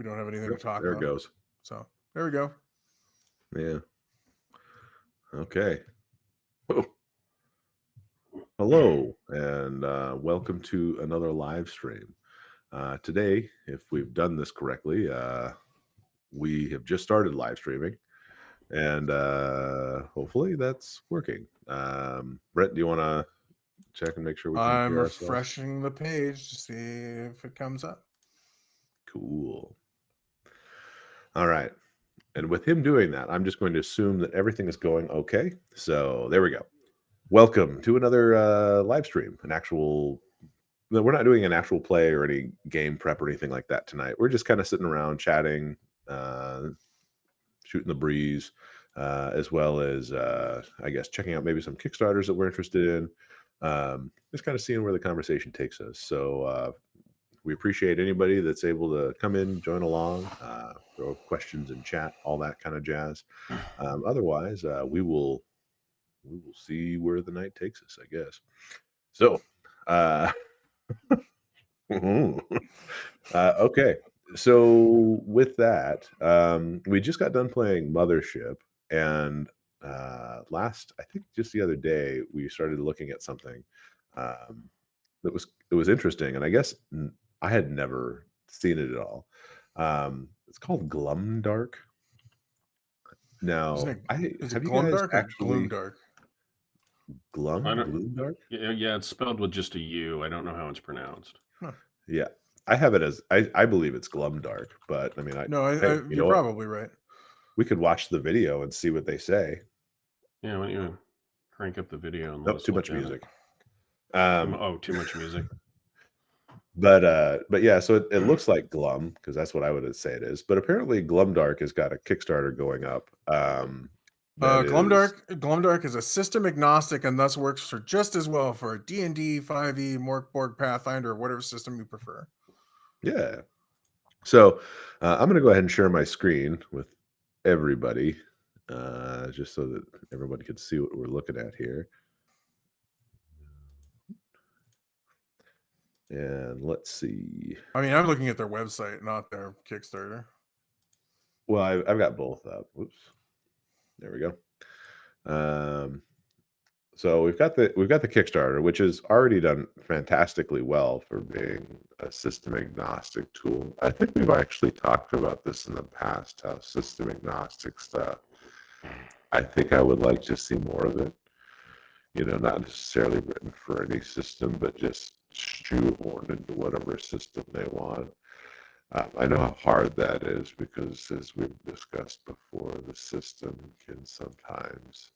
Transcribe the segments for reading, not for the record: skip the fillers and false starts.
we don't have anything to talk There it about. goes. So there we go. Yeah. Okay. Oh, hello, and welcome to another live stream. Today, if we've done this correctly, we have just started live streaming, and hopefully that's working. Brett, do you want to check and make sure we can I'm hear ourselves? refreshing the page to see if it comes up. Cool. All right. And with him doing that, I'm just going to assume that everything is going okay. So there we go. Welcome to another live stream, an actual. No, we're not doing an actual play or any game prep or anything like that tonight. We're just kind of sitting around chatting, shooting the breeze, as well as, I guess, checking out maybe some Kickstarters that we're interested in, just kind of seeing where the conversation takes us. So we appreciate anybody that's able to come in, join along, throw questions in chat, all that kind of jazz. Otherwise, we will see where the night takes us, I guess. So, uh, okay. So with that, we just got done playing Mothership, and I think just the other day, we started looking at something um, it was interesting, and I guess I had never seen it at all. It's called Glumdark. Isn't Now, it? I Is it have you guys Glumdark or actually Gloomdark? I don't. Gloomdark? Yeah, it's spelled with just a U. I don't know how it's pronounced. Huh. Yeah, I have it as I believe it's Glumdark, but I mean, No, hey, you you're know what? probably right. We could watch the video and see what they say. Yeah, why don't you crank up the video and let Nope, us too look much at music. it? Too much music. But yeah, so it looks like Glum because that's what I would say it is. But apparently, Glumdark has got a Kickstarter going up. That is, Glumdark is a system agnostic and thus works for just as well for a D&D, 5e, Morkborg, Pathfinder, or whatever system you prefer. yeah. So I'm going to go ahead and share my screen with everybody, just so that everybody can see what we're looking at here. And let's see. I mean, I'm looking at their website, not their Kickstarter. Well, I've got both up. Whoops. There we go. So we've got the Kickstarter, which has already done fantastically well for being a system agnostic tool. I think we've actually talked about this in the past, how system agnostic stuff. I think I would like to see more of it. Not necessarily written for any system, but just shoehorned into whatever system they want. I know how hard that is because, as we've discussed before, the system can sometimes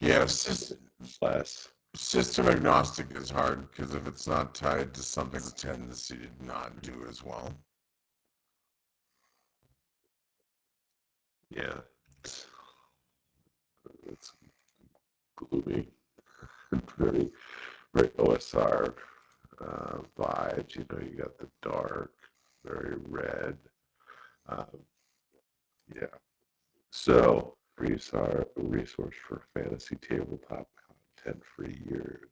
Yes, less. system agnostic is hard because if it's not tied to something, it's a tendency to not do as well. Yeah, it's gloomy, very, very OSR vibes. You got the dark, very red. Yeah. So, resource for fantasy tabletop content for years,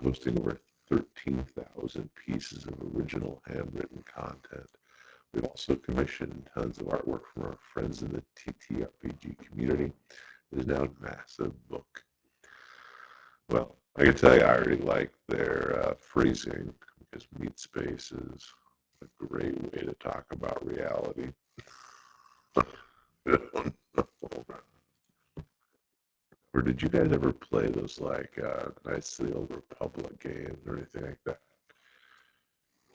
hosting over 13,000 pieces of original handwritten content. We've also commissioned tons of artwork from our friends in the TTRPG community. It is now a massive book. Well, I can tell you I already like their phrasing because meat space is a great way to talk about reality. Or did you guys ever play those like Knights of the Old Republic games or anything like that?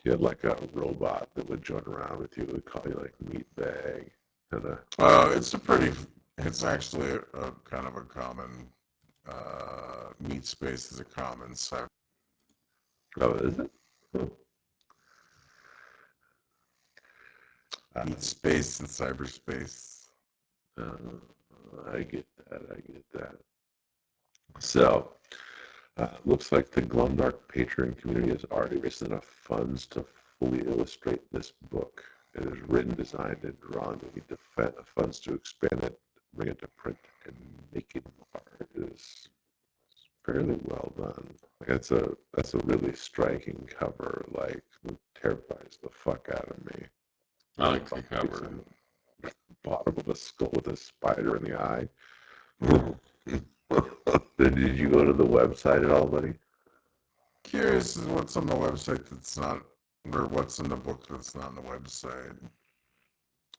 You had like a robot that would join around with you. It would call you like Meatbag. It's actually a kind of a common, meat space is a common cyber. Oh, is it? Oh. Meat space and cyberspace. I get that. I get that. So, looks like the Glumdark Patreon community has already raised enough funds to fully illustrate this book. It is written, designed, and drawn. We need funds to expand it, bring it to print, and make it more. It is fairly well done. Like that's a really striking cover. Like it terrifies the fuck out of me. I like the It's cover. on the bottom of a skull with a spider in the eye. Did you go to the website at all, buddy? Curious is what's on the website that's not, or what's in the book that's not on the website.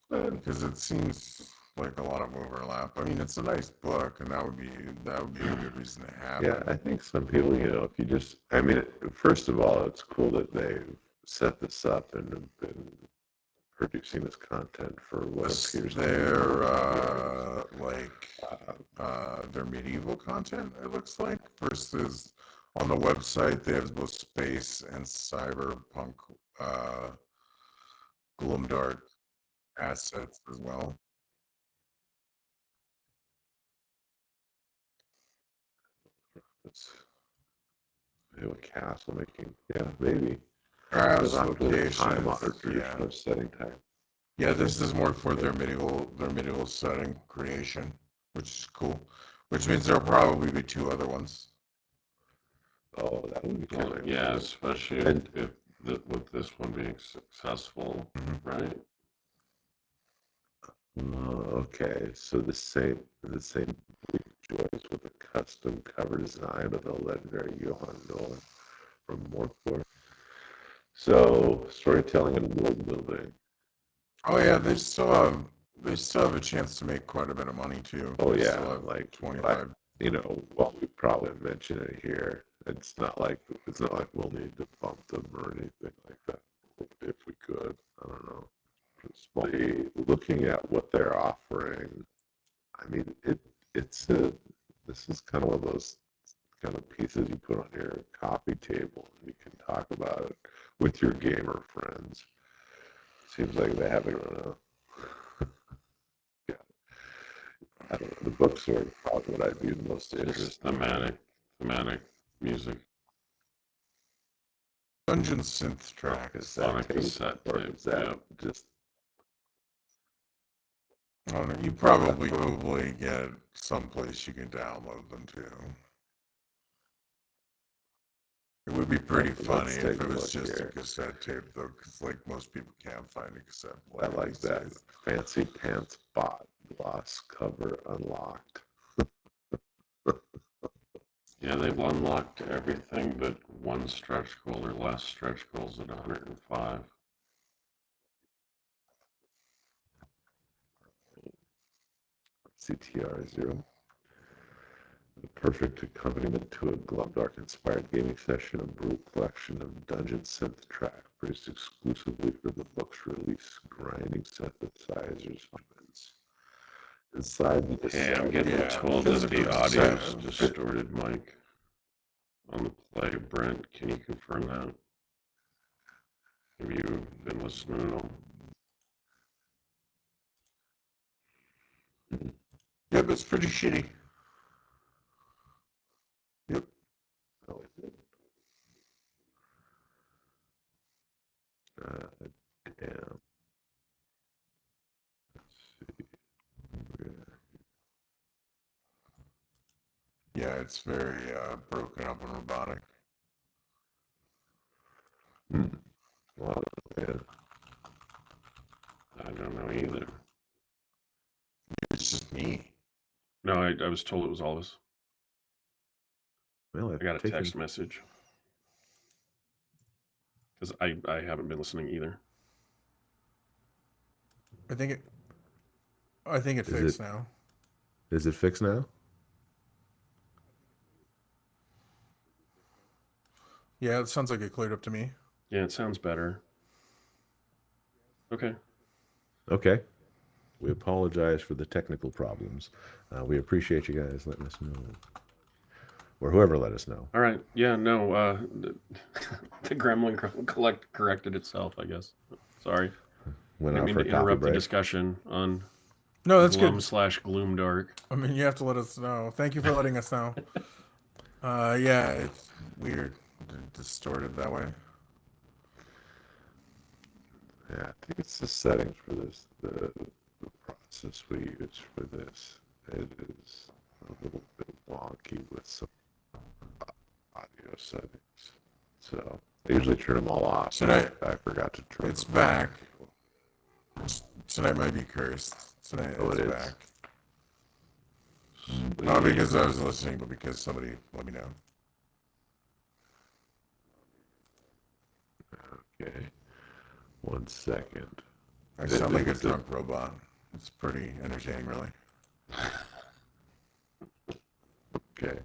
Because it seems like a lot of overlap. I mean, it's a nice book, and that would be a good reason to have Yeah, it. I think some people, if you just, I mean, first of all, it's cool that they've set this up and have been producing this content for what appears to be their medieval content, it looks like, versus on the website they have both space and cyberpunk gloomdark assets as well. it's a castle making, yeah, maybe. Perhaps Not really locations, time-honored yeah. traditional setting type. Yeah, this is more for their medieval setting creation, which is cool. Which means there'll probably be 2 other ones. Oh, that would be kind of Yeah, cool. especially with this one being successful, right? Okay, so the same choice with a custom cover design of the legendary Johann Noah from Morkborg. So storytelling and world building. Oh yeah, they still have a chance to make quite a bit of money too. Oh They yeah, still have like 25. well, we probably mention it here. It's not like we'll need to bump them or anything like that. If we could, I don't know. Looking at what they're offering, I mean, this is kind of one of those kind of pieces you put on your coffee table and you can talk about it with your gamer friends. Seems like they haven't run a yeah. I don't know. The books are probably what I'd be the most Just interested thematic music Dungeon synth track. Is on a that tape, cassette or tape. is that Yep. just I don't know, you probably get someplace you can download them to. It would be pretty funny Let's if take it a was look just here. a cassette tape, though, because like most people can't find a cassette I player like these that days. fancy pants bot gloss cover unlocked. Yeah, they've unlocked everything but one stretch goal or less stretch goals at 105. CTR0. The perfect accompaniment to a Glovedark inspired gaming session, a brew collection of dungeon synth track produced exclusively for the book's release, grinding synthesizers. Inside the Hey, I'm getting Yeah, told that physical the audio is cassette. distorted, Mike, on the play. Brent, can you confirm that? Have you been listening at all? Yep, it's pretty shitty. Yep. Oh, it did. Damn. Let's see. Yeah, it's very broken up and robotic. Wow, man. I don't know either. It's just me. No, I was told it was all of us. Well, I got a text message. Because I haven't been listening either. I think it fixed now. Is it fixed now? Yeah, it sounds like it cleared up to me. Yeah, it sounds better. Okay. Okay. We apologize for the technical problems. We appreciate you guys letting us know. Or whoever let us know. All right. Yeah, no, the Gremlin corrected itself, I guess. Sorry. Went I out mean for to a coffee interrupt the break. discussion on No, that's Glum good. / Gloomdark. I mean, you have to let us know. Thank you for letting us know. Yeah, it's weird, distorted that way. Yeah, I think it's the settings for this, the process we use for this. It is a little bit wonky with some settings. So I usually turn them all off. Tonight, I forgot to turn it's them back. Tonight might be cursed. Tonight Oh, it's it is. back. Not because I was listening, but because somebody let me know. Okay. 1 second. I sound like a Is it- drunk robot. It's pretty entertaining, really. Okay.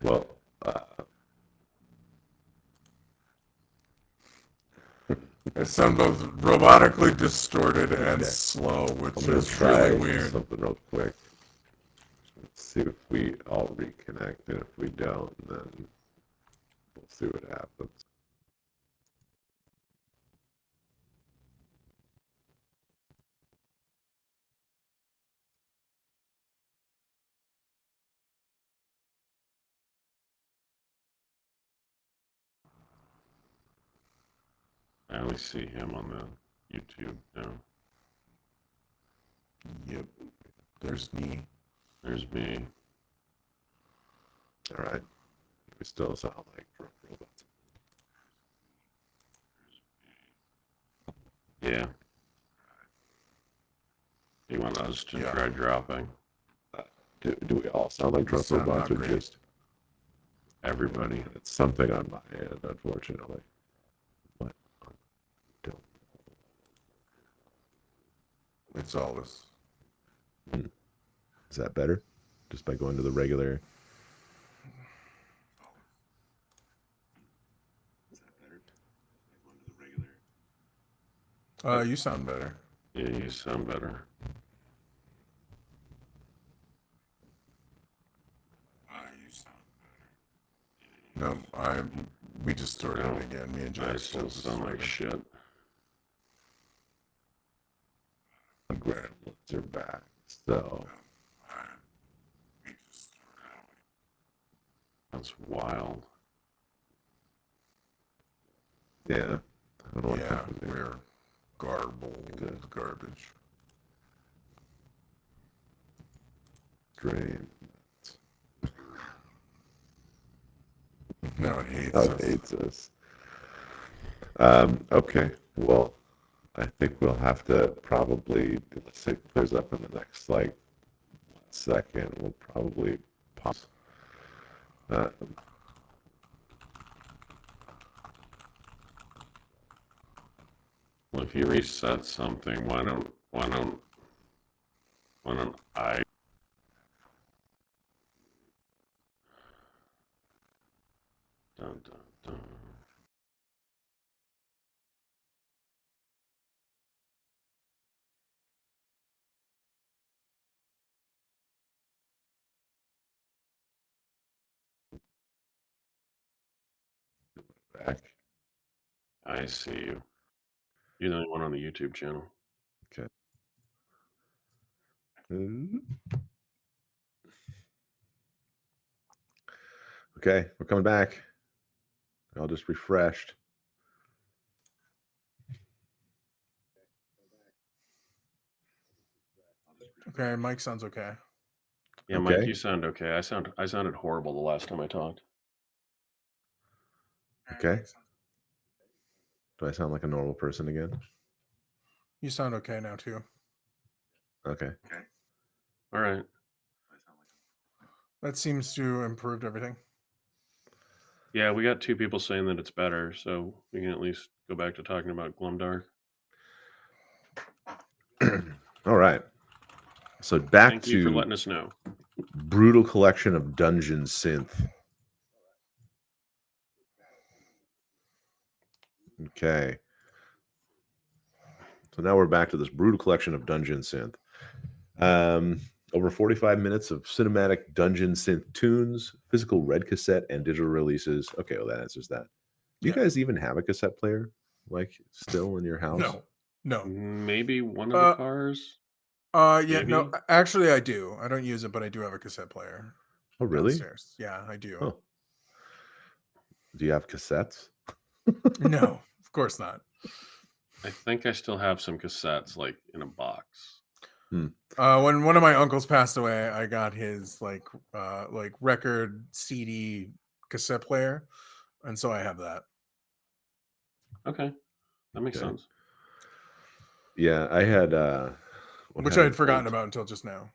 Well, I sound both robotically distorted and Okay. slow, which I'm gonna is try really weird. something real quick. Let's see if we all reconnect, and if we don't, then we'll see what happens. I only see him on the YouTube now. Yep. There's me. There's me. All right. We still sound like drunk robots. Yeah. You want us to Yeah. try dropping? Do we all sound like drunk Sound robots, not or great. just Everybody. it's something on my end, unfortunately? But don't. It's all this. Is that better? Just by going to the regular. You sound better. Yeah, you sound better. No, we distorted it again. Me and I Jack still sound like shit. Gremlins are back. So That's wild. yeah, I don't know what Yeah, happened there. we're garbled garbage. Dream. No, it hates Oh, us. it hates us. Okay. Well, I think we'll have to probably, let's say it clears up in the next like 1 second. We'll probably pause. Well, if you reset something, why don't I? Dun, dun, dun. Back. I see you. You're the only one on the YouTube channel. Okay. Okay, we're coming back. I'll just refreshed. Okay, Mike sounds okay. Yeah, Okay. Mike, you sound okay. I sounded horrible the last time I talked. Okay. Do I sound like a normal person again? You sound okay now too. Okay. All right. That seems to improved everything. Yeah, we got 2 people saying that it's better, so we can at least go back to talking about Glumdark. All right. So back Thank you for to letting us know. Brutal Collection of Dungeon Synth. Okay. So now we're back to this Brutal Collection of Dungeon Synth. Over 45 minutes of cinematic dungeon synth tunes, physical red cassette, and digital releases. Okay, well, that answers that. Do you Yeah. guys even have a cassette player, like, still in your house? No. Maybe one of the cars? Yeah, no. Maybe? Actually, I do. I don't use it, but I do have a cassette player Oh, really? downstairs. Yeah, I do. Oh. Do you have cassettes? No, of course not. I think I still have some cassettes, like, in a box. When one of my uncles passed away, I got his like record CD cassette player, and so I have that. Okay, that makes Okay. sense. Yeah, I had Which I had forgotten about until just now.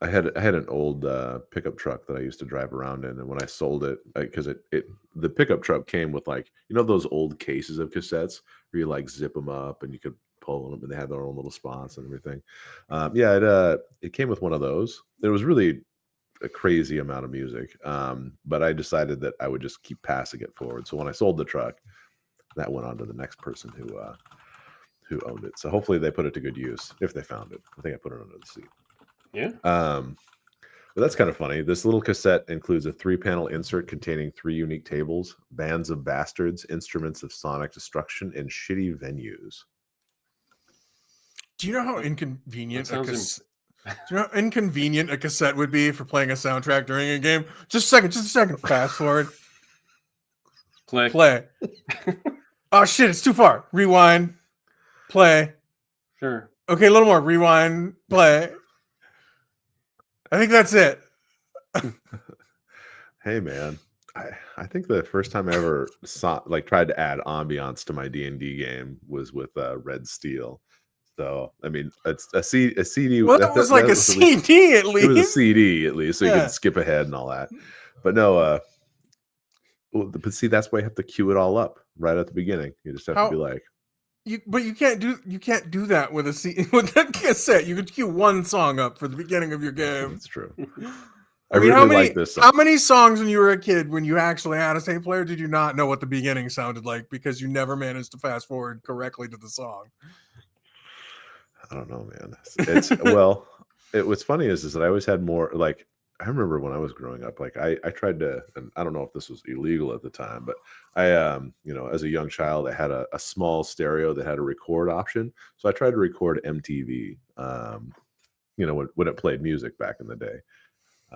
I had an old pickup truck that I used to drive around in, and when I sold it, because the pickup truck came with, like, those old cases of cassettes where you like zip them up and you could pull them and they had their own little spots and everything. Yeah, it came with one of those. There was really a crazy amount of music, but I decided that I would just keep passing it forward. So when I sold the truck, that went on to the next person who owned it. So hopefully they put it to good use if they found it. I think I put it under the seat. Yeah. But that's kind of funny. This little cassette includes a 3-panel insert containing 3 unique tables: Bands of Bastards, Instruments of Sonic Destruction, and Shitty Venues. Do you know how inconvenient That a sounds cassette? Do you know how inconvenient a cassette would be for playing a soundtrack during a game? Just a second. Fast forward. Click. Play. Oh shit! It's too far. Rewind. Play. Sure. Okay, a little more. Rewind. Play. I think that's it. Hey man, I think the first time I ever tried to add ambiance to my D&D game was with Red Steel. So I mean, it's a CD. Well, that was like a was at least- CD at least. It was a CD at least, so you Yeah. could skip ahead and all that. But no, but see, that's why you have to cue it all up right at the beginning. You just have to be like, But you can't do that with a CD with that cassette. You could cue one song up for the beginning of your game. that's true. I mean, really like this song. How many songs when you were a kid, when you actually had a tape player, did you not know what the beginning sounded like because you never managed to fast forward correctly to the song? I don't know, man. It's well, what's funny is that I always had more, like, I remember when I was growing up, like I tried to, and I don't know if this was illegal at the time, but I as a young child, I had a small stereo that had a record option. So I tried to record MTV, when it played music back in the day.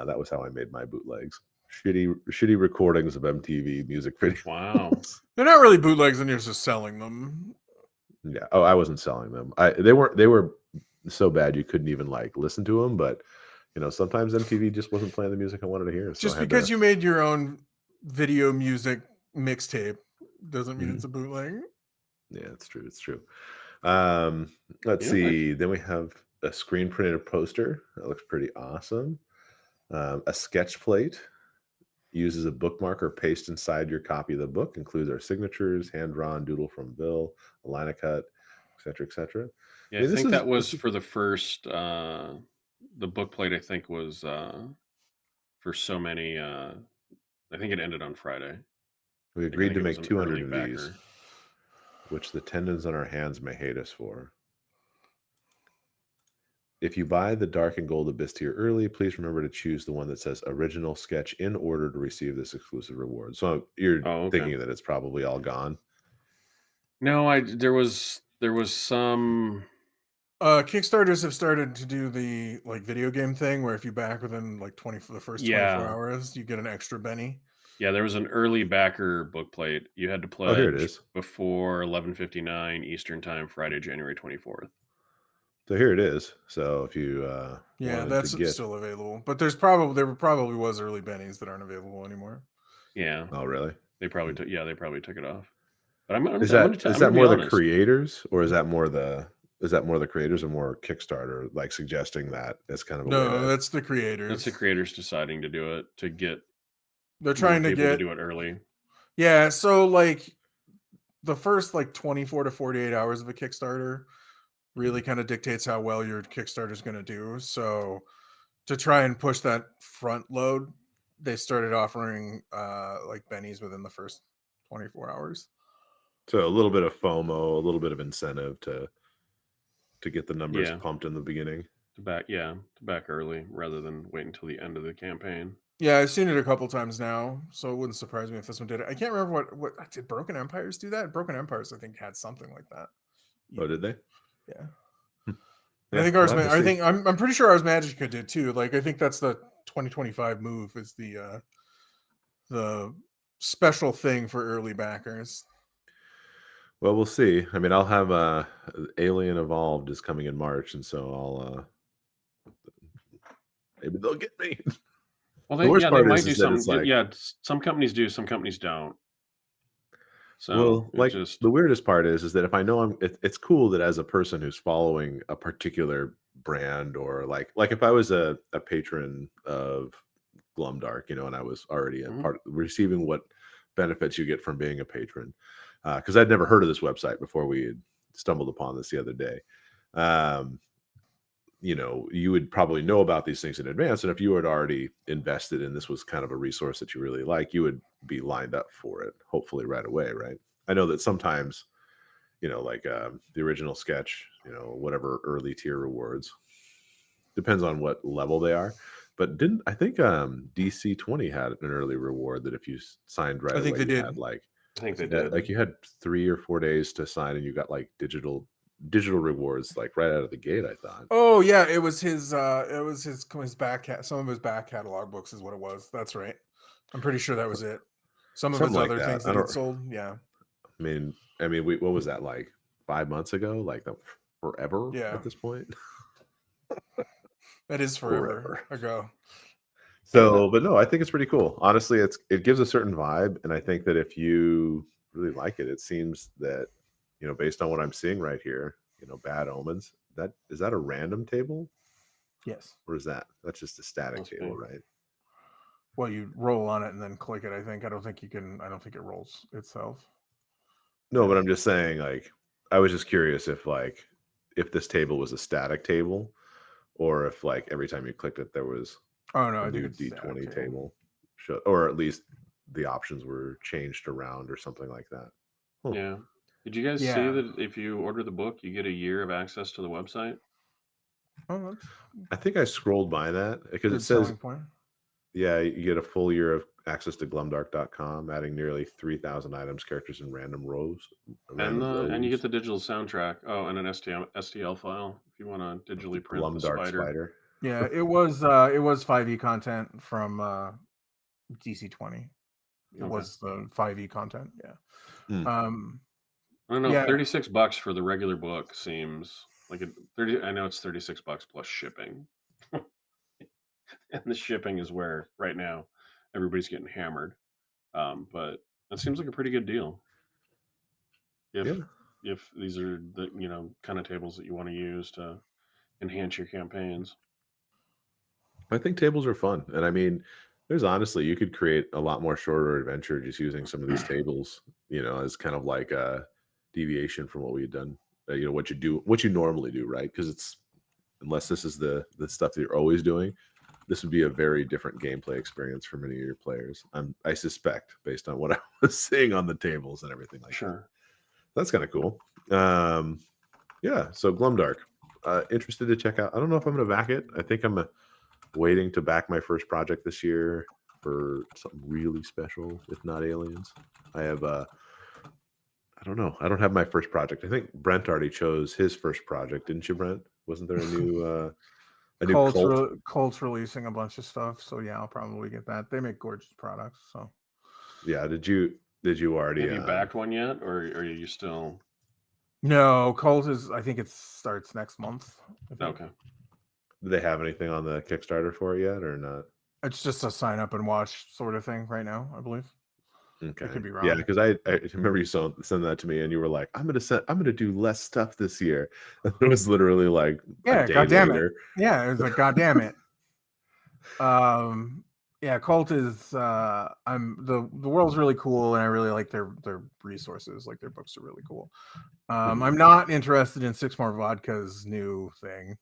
That was how I made my bootlegs. Shitty recordings of MTV music videos. Wow. They're not really bootlegs, and you're just selling them. Yeah. Oh, I wasn't selling them. They were so bad you couldn't even like listen to them. But sometimes MTV just wasn't playing the music I wanted to hear. So Just because you made your own video music mixtape doesn't mean it's a bootleg. Yeah, it's true. It's true. Let's see. Then we have a screen printed poster that looks pretty awesome. A sketch plate uses a bookmark or paste inside your copy of the book, includes our signatures, hand-drawn doodle from Bill, a line of cut, etc., etc. Yeah, I think that was for the first, the book plate, I think, was for so many, I think it ended on Friday. We Like, I agreed think to it make was an 200 early of these, backer. which the tendons on our hands may hate us for. If you buy the Dark and Gold Abyss tier early, please remember to choose the one that says original sketch in order to receive this exclusive reward. So you're thinking that it's probably all gone? No, there was some Kickstarters have started to do the like video game thing where if you back within like the first 24 hours, you get an extra Benny. Yeah, there was an early backer book plate. You had to pledge here it is. before 11:59 Eastern Time, Friday, January 24th. So here it is. So if you that's still available, but there probably was early bennies that aren't available anymore. Yeah. Oh, really? They probably took it off. But is that more the creators, or is that more the creators, or more Kickstarter like suggesting that as kind of a no? That's the creators. That's the creators deciding to do it to get. They're trying to get to do it early. Yeah, so like the first like 24 to 48 hours of a Kickstarter really kind of dictates how well your Kickstarter is going to do. So to try and push that front load, they started offering like bennies within the first 24 hours. So a little bit of FOMO, a little bit of incentive to get the numbers pumped in the beginning. To back early rather than wait until the end of the campaign. Yeah, I've seen it a couple times now, so it wouldn't surprise me if this one did it. I can't remember what did Broken Empires do that? Broken Empires, I think, had something like that. Oh, did they? Yeah. Yeah, I think I'm pretty sure Ars Magica did too. Like I think that's the 2025 move is the special thing for early backers. Well, we'll see. I mean, I'll have Alien Evolved is coming in March, and so I'll maybe they'll get me. Well, The worst they part might do is that some. it's like, Some companies do, some companies don't. So well, it like just the weirdest part is that if I know it's cool that as a person who's following a particular brand, or like if I was a patron of Glumdark, and I was already a Mhm. part receiving what benefits you get from being a patron, because I'd never heard of this website before we had stumbled upon this the other day. Um, you would probably know about these things in advance, and if you had already invested and this was kind of a resource that you really like, you would be lined up for it, hopefully right away, right? I know that sometimes, like the original sketch, whatever early tier rewards, depends on what level they are. But didn't I think DC 20 had an early reward that if you signed right I think away, they you did. had like I think they yeah, did. like you had 3 or 4 days to sign, and you got like digital rewards like right out of the gate, I thought. Oh yeah, it was his some of his back catalog books is what it was. That's right. I'm pretty sure that was it. Some of his Something like other that. things I that he'd don't. sold, yeah. What was that, like 5 months ago? Like forever Yeah. at this point. That is forever Forever. ago. So, but no, I think it's pretty cool. Honestly, it gives a certain vibe, and I think that if you really like it, it seems that based on what I'm seeing right here, Bad Omens. That is that a random table, Yes. or that's just a static Must table, be. right? Well, you roll on it and then click it, I think. I don't think it rolls itself. No, Yeah. but I'm just saying, like, I was just curious if this table was a static table, or if like every time you clicked it, there was Oh no, a I think new it's a static D20 table. table, or at least the options were changed around or something like that. Huh. Yeah. Did you guys see Yeah. that if you order the book, you get a year of access to the website? Oh, that's I think I scrolled by that a because it good says, selling point. yeah, you get a full year of access to glumdark.com, adding nearly 3,000 items, characters, and random And you get rows. the digital soundtrack. Oh, and an STL file if you want to Of the digitally print the Glumdark spider. spider. Yeah, it was 5e content from DC 20. It Okay. was the 5e content, yeah. Hmm. I don't know. Yeah. $36 for the regular book seems like 30. I know it's $36 plus shipping, and the shipping is where right now everybody's getting hammered. But that seems like a pretty good deal if Yeah. if these are the kind of tables that you want to use to enhance your campaigns. I think tables are fun. And I mean, there's honestly, you could create a lot more shorter adventure just using some of these tables, as kind of like a deviation from what we had done, what you normally do, right? Because unless this is the stuff that you're always doing, this would be a very different gameplay experience for many of your players. I suspect, based on what I was seeing on the tables and everything like that. Sure. That's kind of cool. Yeah. So Glumdark, interested to check out. I don't know if I'm going to back it. I think I'm waiting to back my first project this year for something really special, if not aliens. I have I don't know. I don't have my first project. I think Brent already chose his first project, didn't you, Brent? Wasn't there a new cult? Colt's releasing a bunch of stuff, so yeah, I'll probably get that. They make gorgeous products, so Yeah. Did you already Have you backed one yet, or are you still no, Colt is. I think it starts next month. I think. okay? do they have anything on the Kickstarter for it yet or not? It's just a sign up and watch sort of thing right now, I believe. Okay. I could be Yeah, wrong. because I remember you send that to me, and you were like, I'm gonna do less stuff this year. And it was literally like a Yeah, day god damn it. later. Yeah, it was like, god damn it. Yeah, Colt is I'm the world's really cool, and I really like their resources. Like their books are really cool. Mhm. I'm not interested in Six More Vodka's new thing.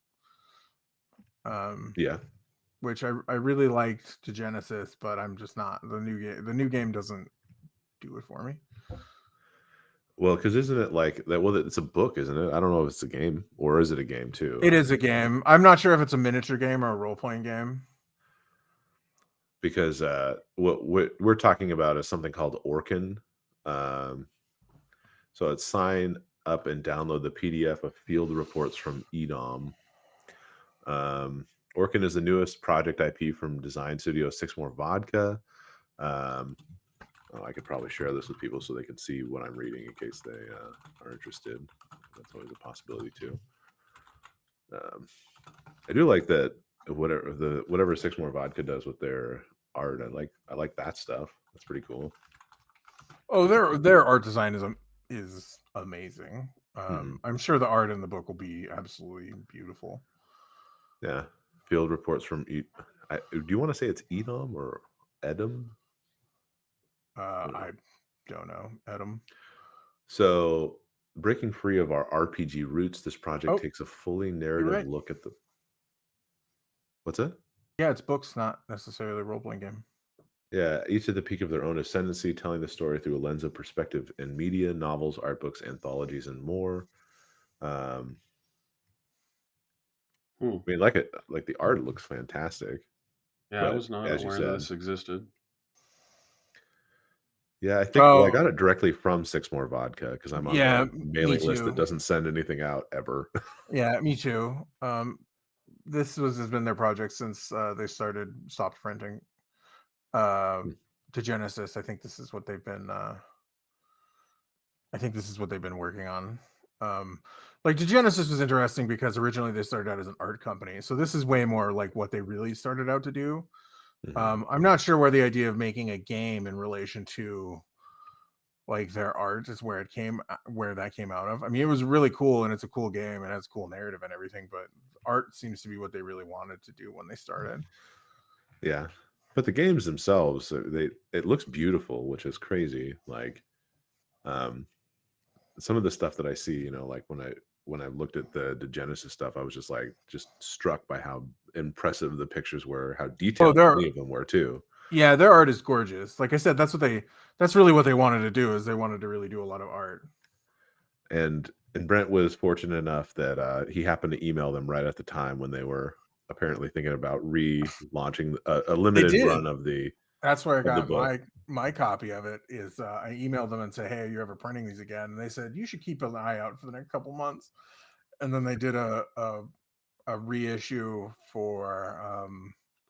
Yeah. Which I really liked to Genesis, but I'm just not the new game doesn't do it for me. Well, because isn't it like that? Well, it's a book, isn't it? I don't know if it's a game, or is it a game too? It is a game. I'm not sure if it's a miniature game or a role playing game. Because what we're talking about is something called Orkin. So it's sign up and download the PDF of field reports from EDOM. Orkin is the newest project IP from design studio Six More Vodka. I could probably share this with people so they can see what I'm reading in case they are interested. That's always a possibility too. I do like that whatever Six More Vodka does with their art. I like that stuff. That's pretty cool. Oh, their art design is amazing. Mhm. I'm sure the art in the book will be absolutely beautiful. Yeah. Field reports from do you want to say it's Edom or Edom? I don't know, Adam. So, breaking free of our RPG roots, this project Oh, takes a fully you're narrative right. look at the. What's that? Yeah, it's books, not necessarily a role playing game. Yeah, each at the peak of their own ascendancy, telling the story through a lens of perspective in media, novels, art books, anthologies, and more. Um, I mean, like the art looks fantastic, Yeah, I but was not as you aware that said, this existed. yeah, I think I Oh, got it directly from Six More Vodka because I'm on yeah, the me mailing list that too. doesn't send anything out ever. Yeah, me too. This has been their project since they stopped printing. To Genesis, I think this is what they've been. I think this is what they've been working on. Like to Genesis was interesting because originally they started out as an art company, so this is way more like what they really started out to do. Mhm. I'm not sure where the idea of making a game in relation to like their art is where that came out of. I mean, it was really cool and it's a cool game and it has a cool narrative and everything, but art seems to be what they really wanted to do when they started. Yeah, but the games themselves, it looks beautiful, which is crazy. Like, um, some of the stuff that I see, like when I looked at the Genesis stuff, I was just struck by how impressive the pictures were, how Oh, detailed they're many of them were too. yeah, their art is gorgeous. Like I said, that's really what they wanted to do is they wanted to really do a lot of art. And Brent was fortunate enough that he happened to email them right at the time when they were apparently thinking about relaunching a They limited did. run of the That's where I got book. my copy of it is I emailed them and said, "Hey, are you ever printing these again?" And they said, "You should keep an eye out for the next couple months." And then they did a reissue for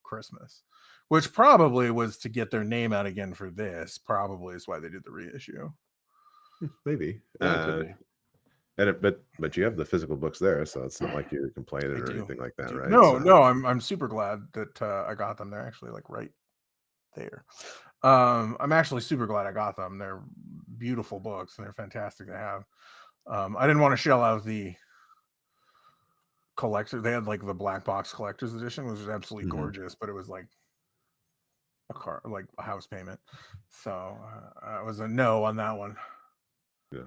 Christmas, which probably was to get their name out again for this. Probably is why they did the reissue. Maybe. Yeah, it could be. But you have the physical books there, so it's not like you're complaining I or do. anything like I that, do. right? No, So no, I'm super glad that I got them. They're actually like right there. I'm actually super glad I got them. They're beautiful books and they're fantastic to have. I didn't want to shell out the collector. They had like the black box collector's edition, which was absolutely Mhm. gorgeous, but it was like like a house payment. So it was a no on that one. Yeah.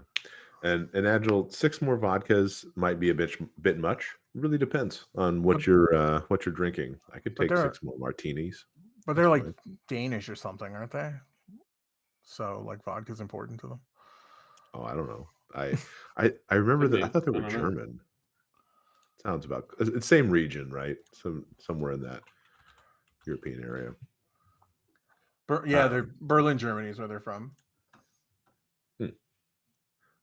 And Agile, 6 more vodkas might be a bit much. Really depends on But what you're drinking. I could but take they're 6 more martinis. but That's they're like fine. Danish or something, aren't they? So like vodka's important to them. Oh, I don't know. I remember Could that I be. thought they I were don't know. German. Sounds about it's same region, right? Somewhere in that European area. Yeah, Uh, they're Berlin, Germany is where they're from.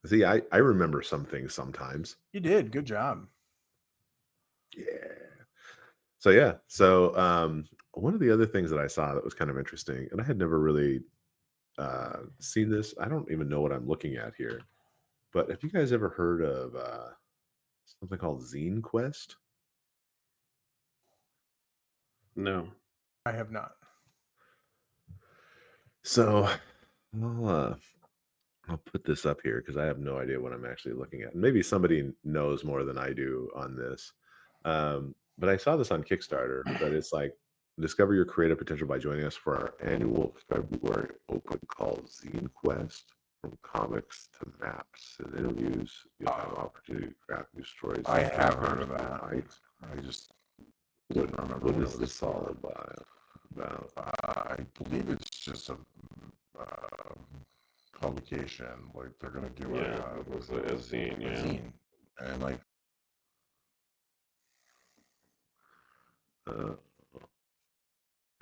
See, I remember some things sometimes. You did good job. Yeah. So yeah. So one of the other things that I saw that was kind of interesting, and I had never really seen this. I don't even know what I'm looking at here. But have you guys ever heard of something called Zine Quest? No. I have not. So I'll put this up here because I have no idea what I'm actually looking at. Maybe somebody knows more than I do on this. But I saw this on Kickstarter, but it's like discover your creative potential by joining us for our annual February open call Zine Quest. From comics to maps and interviews, you'll have opportunity to craft new stories. I have heard of that. I just didn't remember What what is it was this all for. about? I believe it's just a publication. Like they're gonna do Yeah, it was a zine. a Yeah. zine, and like Uh,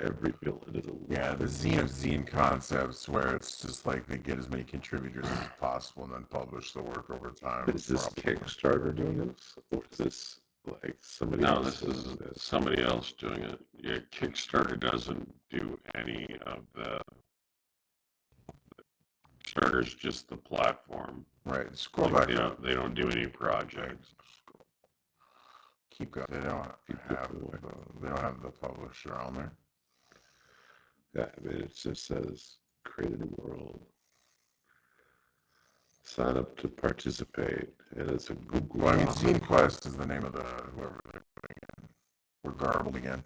every villain is a yeah, the zine of zine concepts, where it's just like they get as many contributors as possible and then publish the work over time. Is this probably. Kickstarter doing this, or is this like somebody No, else this is doing this? somebody else doing it. Yeah, Kickstarter doesn't do any of the. Kickstarter's just the platform. Right. Scroll Like back. they don't do any projects. Keep going. They don't have the publisher on there. Yeah, I mean, it just says create a new world, sign up to participate, and it's a Google. Well, I mean, Zine Quest is the name of the whoever they're putting in. We're garbled again.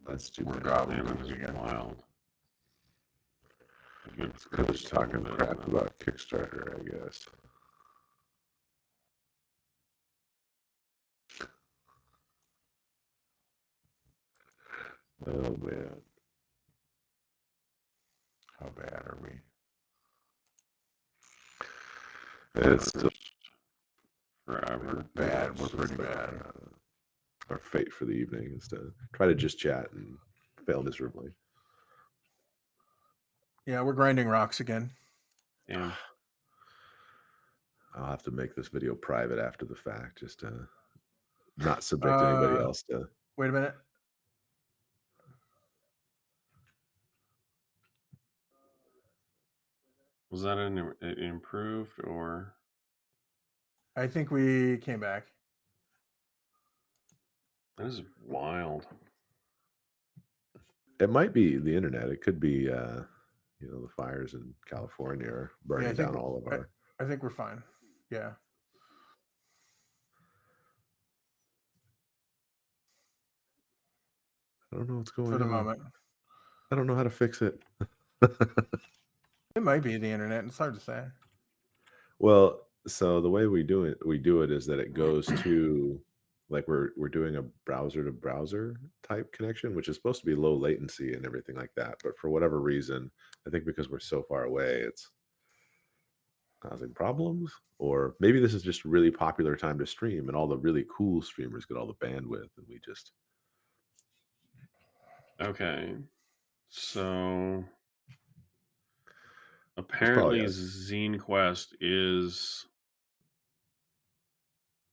That's too We're bad. gobbled Man, that is again. wild. Good It's because grief, they're talking some of it, crap about Kickstarter, I guess. Oh man, How bad are we? it's still forever. Bad. We're pretty bad. Our fate for the evening is to try to just chat and fail miserably. Yeah, we're grinding rocks again. Damn. I'll have to make this video private after the fact, just to not subject anybody else to. Wait a minute. Was that an improved or? I think we came back. That is wild. It might be the internet. It could be, the fires in California are burning I think down all of our. I think we're fine. Yeah. I don't know what's going For the on. moment. I don't know how to fix it. It might be the internet. It's hard to say. Well, so the way we do it is that it goes to, like, we're doing a browser to browser type connection, which is supposed to be low latency and everything like that. But for whatever reason, I think because we're so far away, it's causing problems. Or maybe this is just a really popular time to stream, and all the really cool streamers get all the bandwidth, and we just. Okay. So probably apparently a- Zine Quest is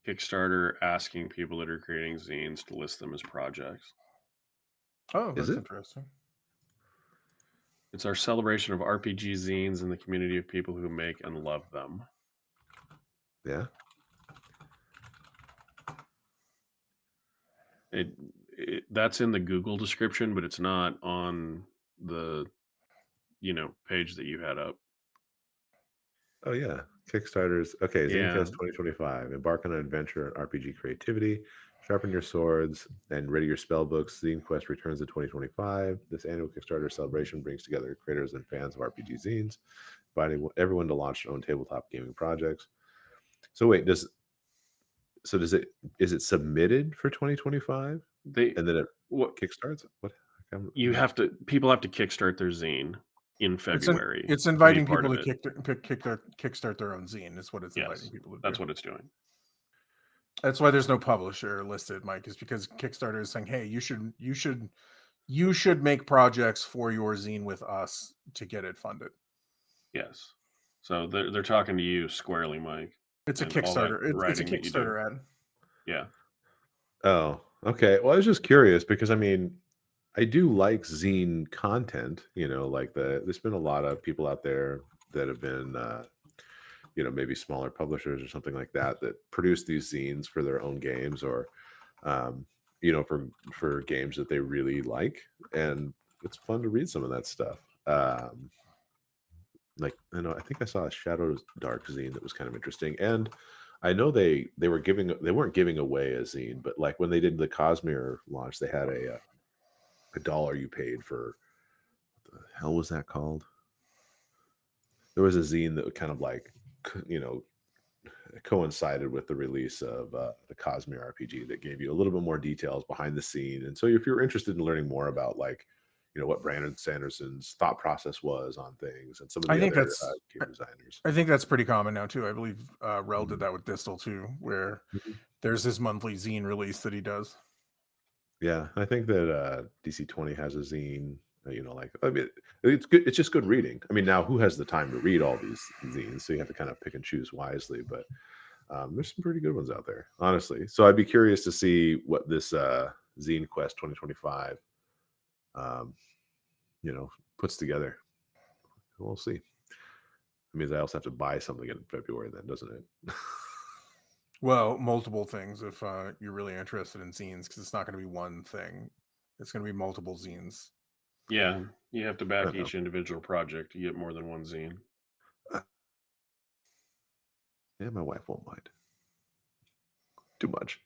Kickstarter asking people that are creating zines to list them as projects. Oh, Is that's it? interesting. It's our celebration of RPG zines and the community of people who make and love them. Yeah. That's in the Google description, but it's not on the page that you had up. Oh yeah, Kickstarters. Okay, Yeah. Zanecast 2025. Embark on an adventure in RPG creativity. Sharpen your swords and ready your spell books. Zine Quest returns in 2025. This annual Kickstarter celebration brings together creators and fans of RPG zines, inviting everyone to launch their own tabletop gaming projects. So wait, is it submitted for 2025 They and then it what kickstarts? What? people have to kickstart their zine in February. It's to be inviting part people of to it. kickstart their own zine. Is what it's inviting Yes, people to do. that's what it's doing. That's why there's no publisher listed, Mike, is because Kickstarter is saying, hey, you should make projects for your zine with us to get it funded. Yes. So they're talking to you squarely, Mike. It's a and all that Kickstarter. It's a writing that you do. Kickstarter ad. Yeah. Oh, okay. Well, I was just curious because I mean, I do like zine content. Like there's been a lot of people out there that have been, maybe smaller publishers or something like that produce these zines for their own games or, for games that they really like, and it's fun to read some of that stuff. Like I think I saw a Shadows Dark zine that was kind of interesting, and I know they weren't giving away a zine, but like when they did the Cosmere launch, they had a dollar you paid for. What the hell was that called? There was a zine that kind of like coincided with the release of the Cosmere RPG that gave you a little bit more details behind the scene. And so if you're interested in learning more about like what Brandon Sanderson's thought process was on things and some of the other game designers. I think that's pretty common now too. I believe Rel did that with Distal too, where there's this monthly zine release that he does. Yeah, I think that DC20 has a zine. I mean, it's good. It's just good reading. I mean, now who has the time to read all these zines? So you have to kind of pick and choose wisely. But there's some pretty good ones out there, honestly. So I'd be curious to see what this Zine Quest 2025, puts together. We'll see. It means I also have to buy something in February, then, doesn't it? Well, multiple things if you're really interested in zines, because it's not going to be one thing. It's going to be multiple zines. Yeah, you have to back I know. each individual project. You get more than one zine. Yeah, my wife won't mind. Too much.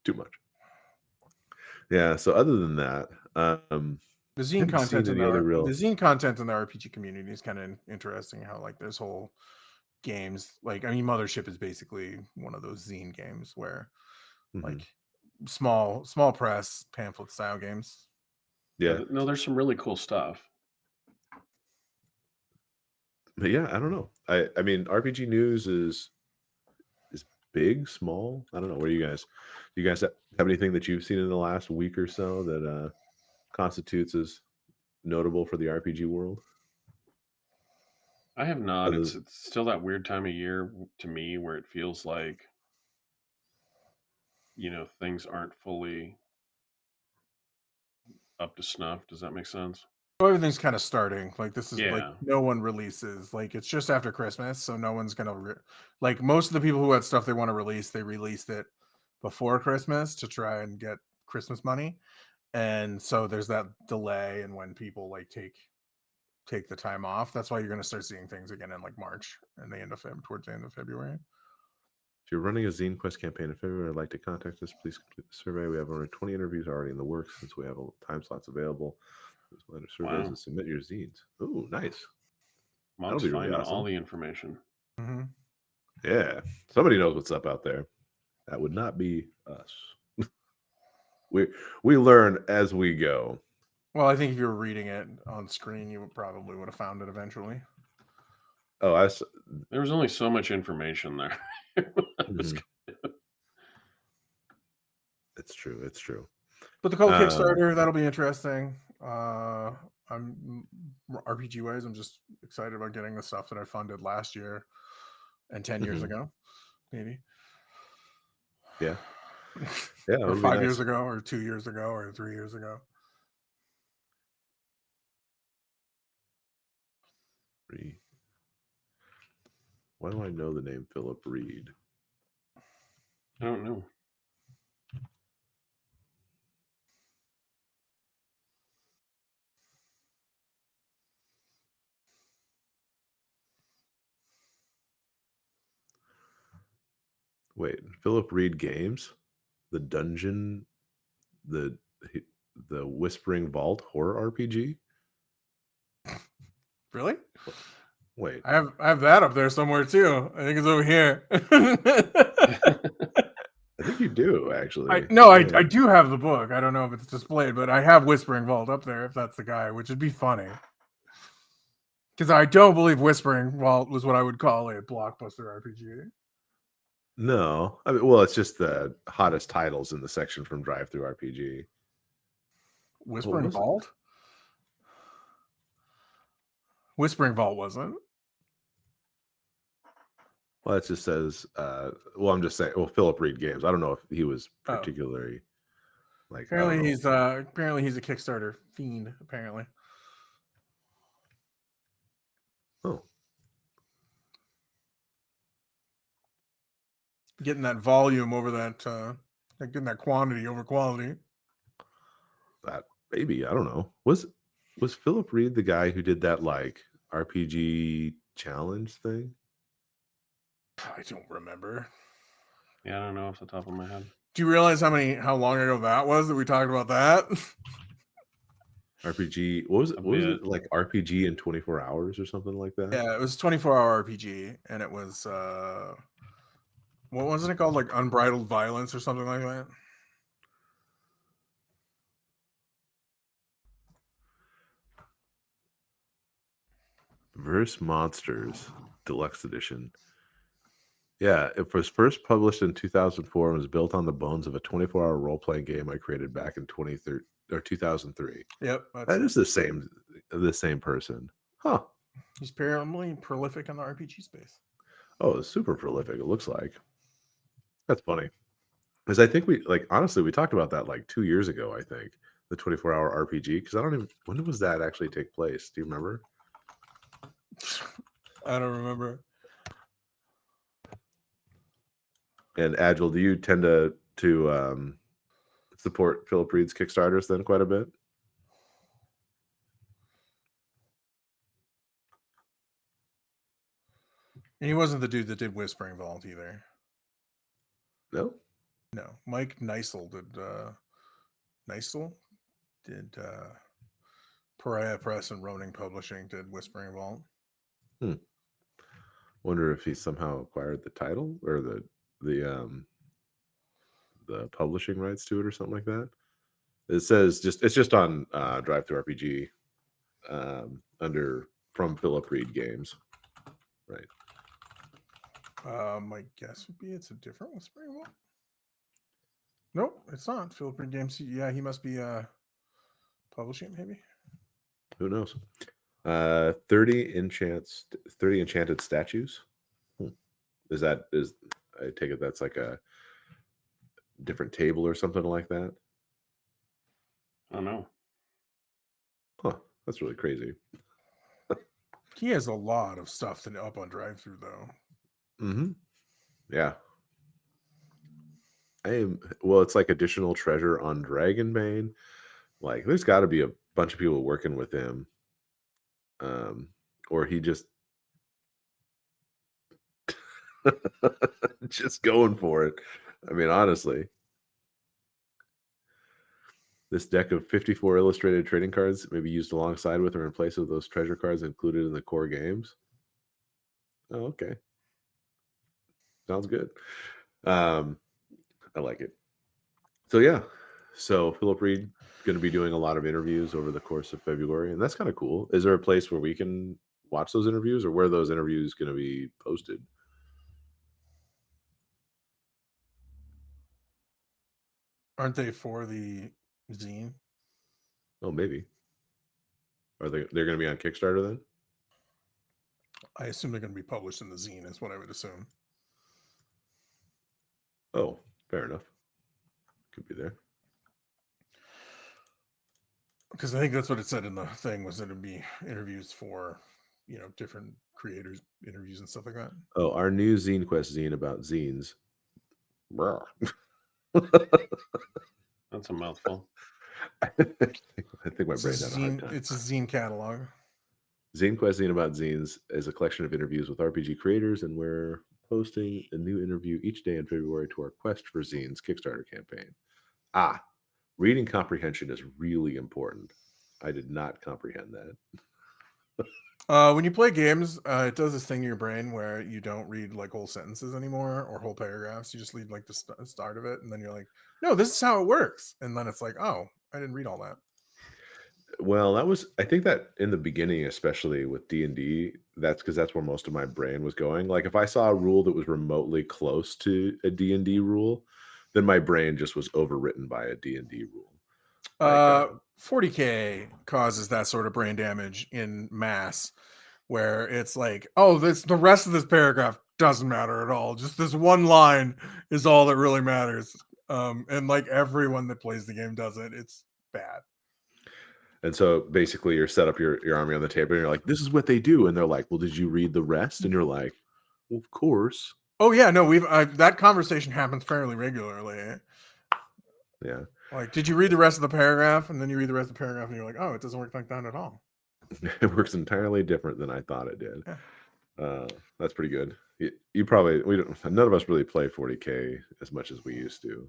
Too much. Yeah. So other than that, The zine haven't content seen in any other real. the zine content in the RPG community is kind of interesting. How like there's whole games like I mean, Mothership is basically one of those zine games where Mhm. like small press pamphlet style games. Yeah. No, there's some really cool stuff. But yeah, I don't know. I mean, RPG news is big, small. I don't know. Where you guys? Do you guys have anything that you've seen in the last week or so that constitutes as notable for the RPG world? I have not. Other It's still that weird time of year to me where it feels like things aren't fully up to snuff. Does that make sense? So everything's kind of starting. Like this is like Yeah. no one releases. Like it's just after Christmas, so no one's gonna like most of the people who had stuff they want to release, they released it before Christmas to try and get Christmas money, and so there's that delay in when people like take the time off. That's why you're gonna start seeing things again in like March and the end of towards the end of February. If you're running a Zine Quest campaign in February, I'd like to contact us. Please complete the survey. We have only 20 interviews already in the works since we have time slots available. Please fill out your surveys Wow. and submit your zines. Ooh, nice. Mom's be really finding all awesome. the information. Mm-hmm. Yeah, somebody knows what's up out there. That would not be us. we learn as we go. Well, I think if you were reading it on screen, you probably would have found it eventually. Oh, There was only so much information there. Mhm. It's true. It's true. But the cold Kickstarter, that'll be interesting. I'm RPG wise, I'm just excited about getting the stuff that I funded last year and 10 years Mhm. ago, maybe. Yeah. Yeah, Or 5 years ago, or 2 years ago, or 3 years ago. Why do I know the name Philip Reed? I don't know. Wait, Philip Reed Games, the dungeon, the Whispering Vault horror RPG. Really? Wait, I have that up there somewhere too. I think it's over here. I think you do actually. I do have the book. I don't know if it's displayed, but I have Whispering Vault up there if that's the guy, which would be funny. Because I don't believe Whispering Vault was what I would call a blockbuster RPG. No, I mean, well, it's just the hottest titles in the section from Drive Through RPG. Whispering Vault? Whispering Vault wasn't. Well, it just says. Well, I'm just saying. Well, Philip Reed Games. I don't know if he was particularly like. Apparently he's a Kickstarter fiend. Apparently. Oh. Getting that volume over that, getting that quantity over quality. That maybe I don't know. Was Philip Reed the guy who did that like RPG challenge thing? I don't remember. Yeah, I don't know off the top of my head. Do you realize how long ago that was that we talked about that? RPG. What was it? What was it like? RPG in 24 hours or something like that? Yeah, it was 24-hour RPG, and it was what wasn't it called? Like Unbridled Violence or something like that. Verse Monsters Deluxe Edition. Yeah, it was first published in 2004 and was built on the bones of a 24-hour role-playing game I created back in 2003. Yep, that is the same person. Huh. He's apparently prolific in the RPG space. Oh, it's super prolific, it looks like. That's funny. Because I think we honestly we talked about that like 2 years ago, I think. The 24-hour RPG. Because I don't even when was that actually take place? Do you remember? I don't remember. And Agile, do you tend to support Philip Reed's Kickstarters then quite a bit? And he wasn't the dude that did Whispering Vault either. No? No, Mike Neisel did Pariah Press and Roning Publishing did Whispering Vault. Wonder if he somehow acquired the title or the publishing rights to it or something like that. It says it's just on Drive Thru RPG under from Philip Reed Games, right? My guess would be it's a different Whispering Vault. Nope, it's not. Philip Reed Games. Yeah, he must be publishing it, maybe. Who knows? 30 enchanted statues. Is I take it that's like a different table or something like that? I don't know. Huh, that's really crazy. He has a lot of stuff to up on Drive Thru though. Mm-hmm. Yeah. Well, it's like additional treasure on Dragonbane. Like, there's got to be a bunch of people working with him. Or he just just going for it. I mean, honestly. This deck of 54 illustrated trading cards may be used alongside with or in place of those treasure cards included in the core games. Oh, okay. Sounds good. I like it. So yeah. So Philip Reed going to be doing a lot of interviews over the course of February, and that's kind of cool. Is there a place where we can watch those interviews, or where are those interviews going to be posted? Aren't they for the zine? Oh, maybe. Are they're going to be on Kickstarter then? I assume they're going to be published in the zine, is what I would assume. Oh, fair enough. Could be there. Because I think that's what it said in the thing, was that it'd be interviews for, different creators, interviews and stuff like that. Oh, our new Zine Quest zine about zines. That's a mouthful. I think my It's brain had a hard time. It's a zine catalog. Zine Quest Zine About Zines is a collection of interviews with RPG creators, and we're posting a new interview each day in February to our Quest for Zines Kickstarter campaign. Reading comprehension is really important. I did not comprehend that. When you play games, it does this thing in your brain where you don't read like whole sentences anymore or whole paragraphs. You just read like the start of it, and then you're like, "No, this is how it works." And then it's like, "Oh, I didn't read all that." Well, I think that in the beginning, especially with D&D, that's because that's where most of my brain was going. Like, if I saw a rule that was remotely close to a D&D rule, then my brain just was overwritten by a D&D rule. 40K causes that sort of brain damage in mass, where it's like, oh, the rest of this paragraph doesn't matter at all. Just this one line is all that really matters. And like everyone that plays the game does it. It's bad. And so basically you're set up your army on the table and you're like, this is what they do. And they're like, well, did you read the rest? And you're like, well, of course. Oh yeah, no, that conversation happens fairly regularly. Yeah. Like, did you read the rest of the paragraph? And then you read the rest of the paragraph and you're like, oh, it doesn't work like that at all. It works entirely different than I thought it did. Yeah. That's pretty good. You probably, none of us really play 40K as much as we used to.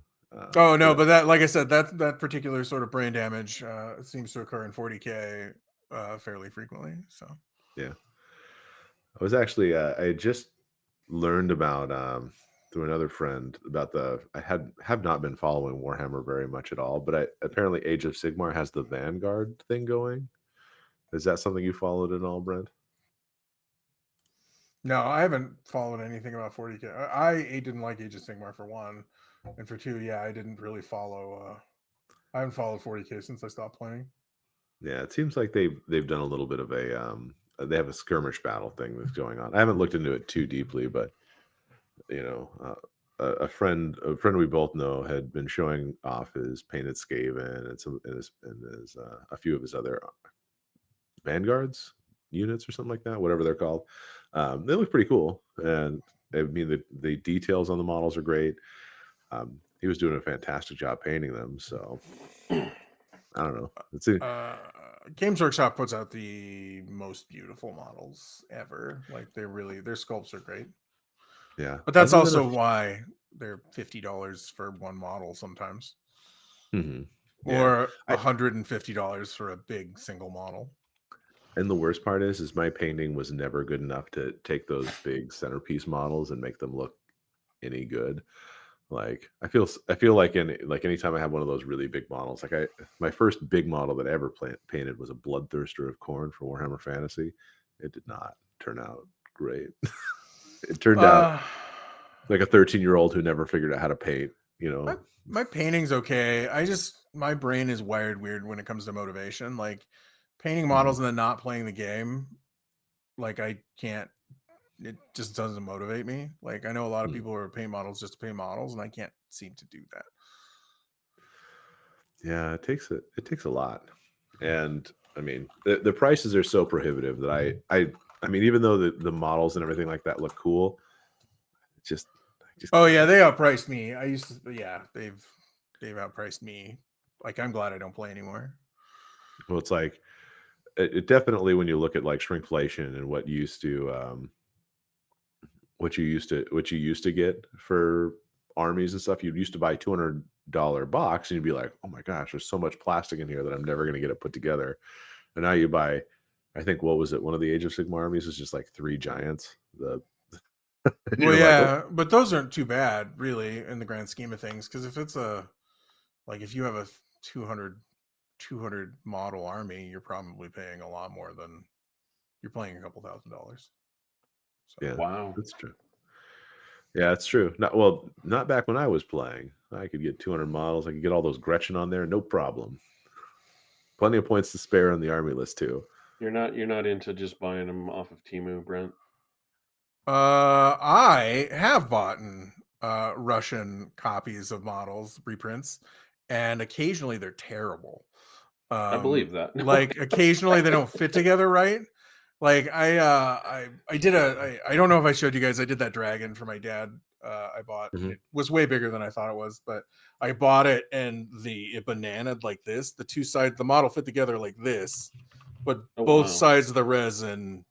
Oh no, but that, like I said, that particular sort of brain damage seems to occur in 40K fairly frequently. So yeah, I was actually I had just learned about through another friend about I have not been following Warhammer very much at all, but apparently Age of Sigmar has the Vanguard thing going. Is that something you followed at all, Brent? No, I haven't followed anything about 40K. I didn't like Age of Sigmar for one, and for two, yeah, I didn't really follow. I haven't followed 40K since I stopped playing. Yeah, it seems like they've done a little bit of they have a skirmish battle thing that's going on. I haven't looked into it too deeply, but a friend we both know had been showing off his painted Skaven and a few of his other Vanguards units or something like that, whatever they're called. They look pretty cool, and I mean the details on the models are great. He was doing a fantastic job painting them. So I don't know. It's a, Games Workshop puts out the most beautiful models ever. Like their sculpts are great. yeah. But that's Other than also why they're $50 for one model sometimes, yeah. or I, $150 for a big single model. and the worst part is my painting was never good enough to take those big centerpiece models and make them look any good. Like I feel like anytime I have one of those really big models, my first big model that I ever painted was a Bloodthirster of Corn for Warhammer Fantasy. It did not turn out great. It turned out Uh, like a 13-year-old who never figured out how to paint. You my know. my painting's okay. My brain is wired weird when it comes to motivation. Like painting Mhm. models and then not playing the game. Like I can't. It just doesn't motivate me. Like I know a lot of Hmm. people who paint models just to paint models, and I can't seem to do that. Yeah, it takes a lot, and I mean the prices are so prohibitive that I mean even though the models and everything like that look cool, it's just I just Oh can't yeah, do they it. outpriced me. I used to. Yeah, they've outpriced me. Like I'm glad I don't play anymore. Well, it's like it definitely when you look at like shrinkflation and what you used to get for armies and stuff, you used to buy $200 box and you'd be like, oh my gosh, there's so much plastic in here that I'm never going to get it put together. And now you buy, I think what was it? One of the Age of Sigmar armies was just like three giants. The and Well, you're like, oh, yeah, but those aren't too bad, really, in the grand scheme of things. Because if you have a 200 model army, you're probably paying a lot more than you're paying a couple $1,000s. So yeah, Wow. that's true. Yeah, it's true. Not back when I was playing. I could get 200 models. I could get all those Gretchen on there, no problem. Plenty of points to spare on the army list too. You're not into just buying them off of Timu, Brent. I have bought Russian copies of models, reprints, and occasionally they're terrible. I believe that. Like occasionally they don't fit together right. Like I did I don't know if I showed you guys, I did that dragon for my dad. I bought, Mhm. it was way bigger than I thought it was, but I bought it and it bananaed like this. The two sides, the model fit together like this, but Oh both wow. sides of the resin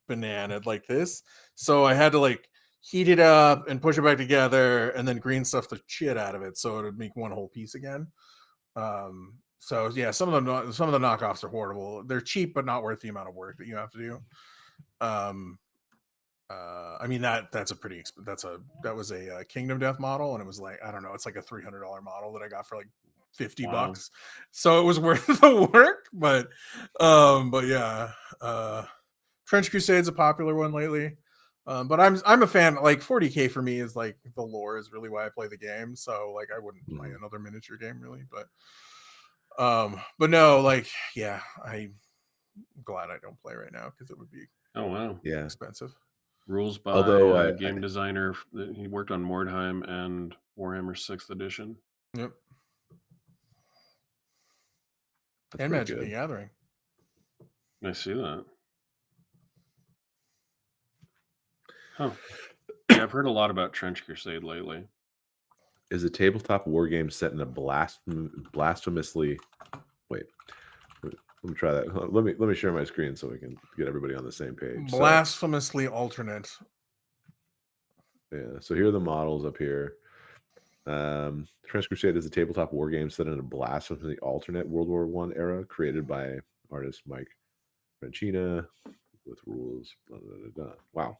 bananaed like this. So I had to like heat it up and push it back together and then green stuff the shit out of it so it would make one whole piece again. So yeah, some of the knockoffs are horrible. They're cheap but not worth the amount of work that you have to do. Um, I mean that's a pretty that was a Kingdom Death model, and it was like I don't know, it's like a $300 model that I got for like 50 Wow. bucks. So it was worth the work, but yeah, Trench Crusade's a popular one lately. But I'm a fan. Like 40K for me is like the lore is really why I play the game. So like I wouldn't play Mhm. another miniature game really, but no, like yeah, I'm glad I don't play right now because it would be Oh wow. Yeah. expensive. Rules by Although game designer. He worked on Mordheim and Warhammer 6th edition. Yep, that's and pretty Magic the good. Gathering. I see that. Huh. Yeah, I've heard a lot about Trench Crusade lately. Is a tabletop war game set in a blasphemously wait. Let me try that. Let me share my screen so we can get everybody on the same page. So Blasphemously alternate. yeah, so here are the models up here. Trans Crusade is a tabletop war game set in a blasphemously alternate World War One era, created by artist Mike Franchina with rules. Blah, blah, blah, blah. Wow,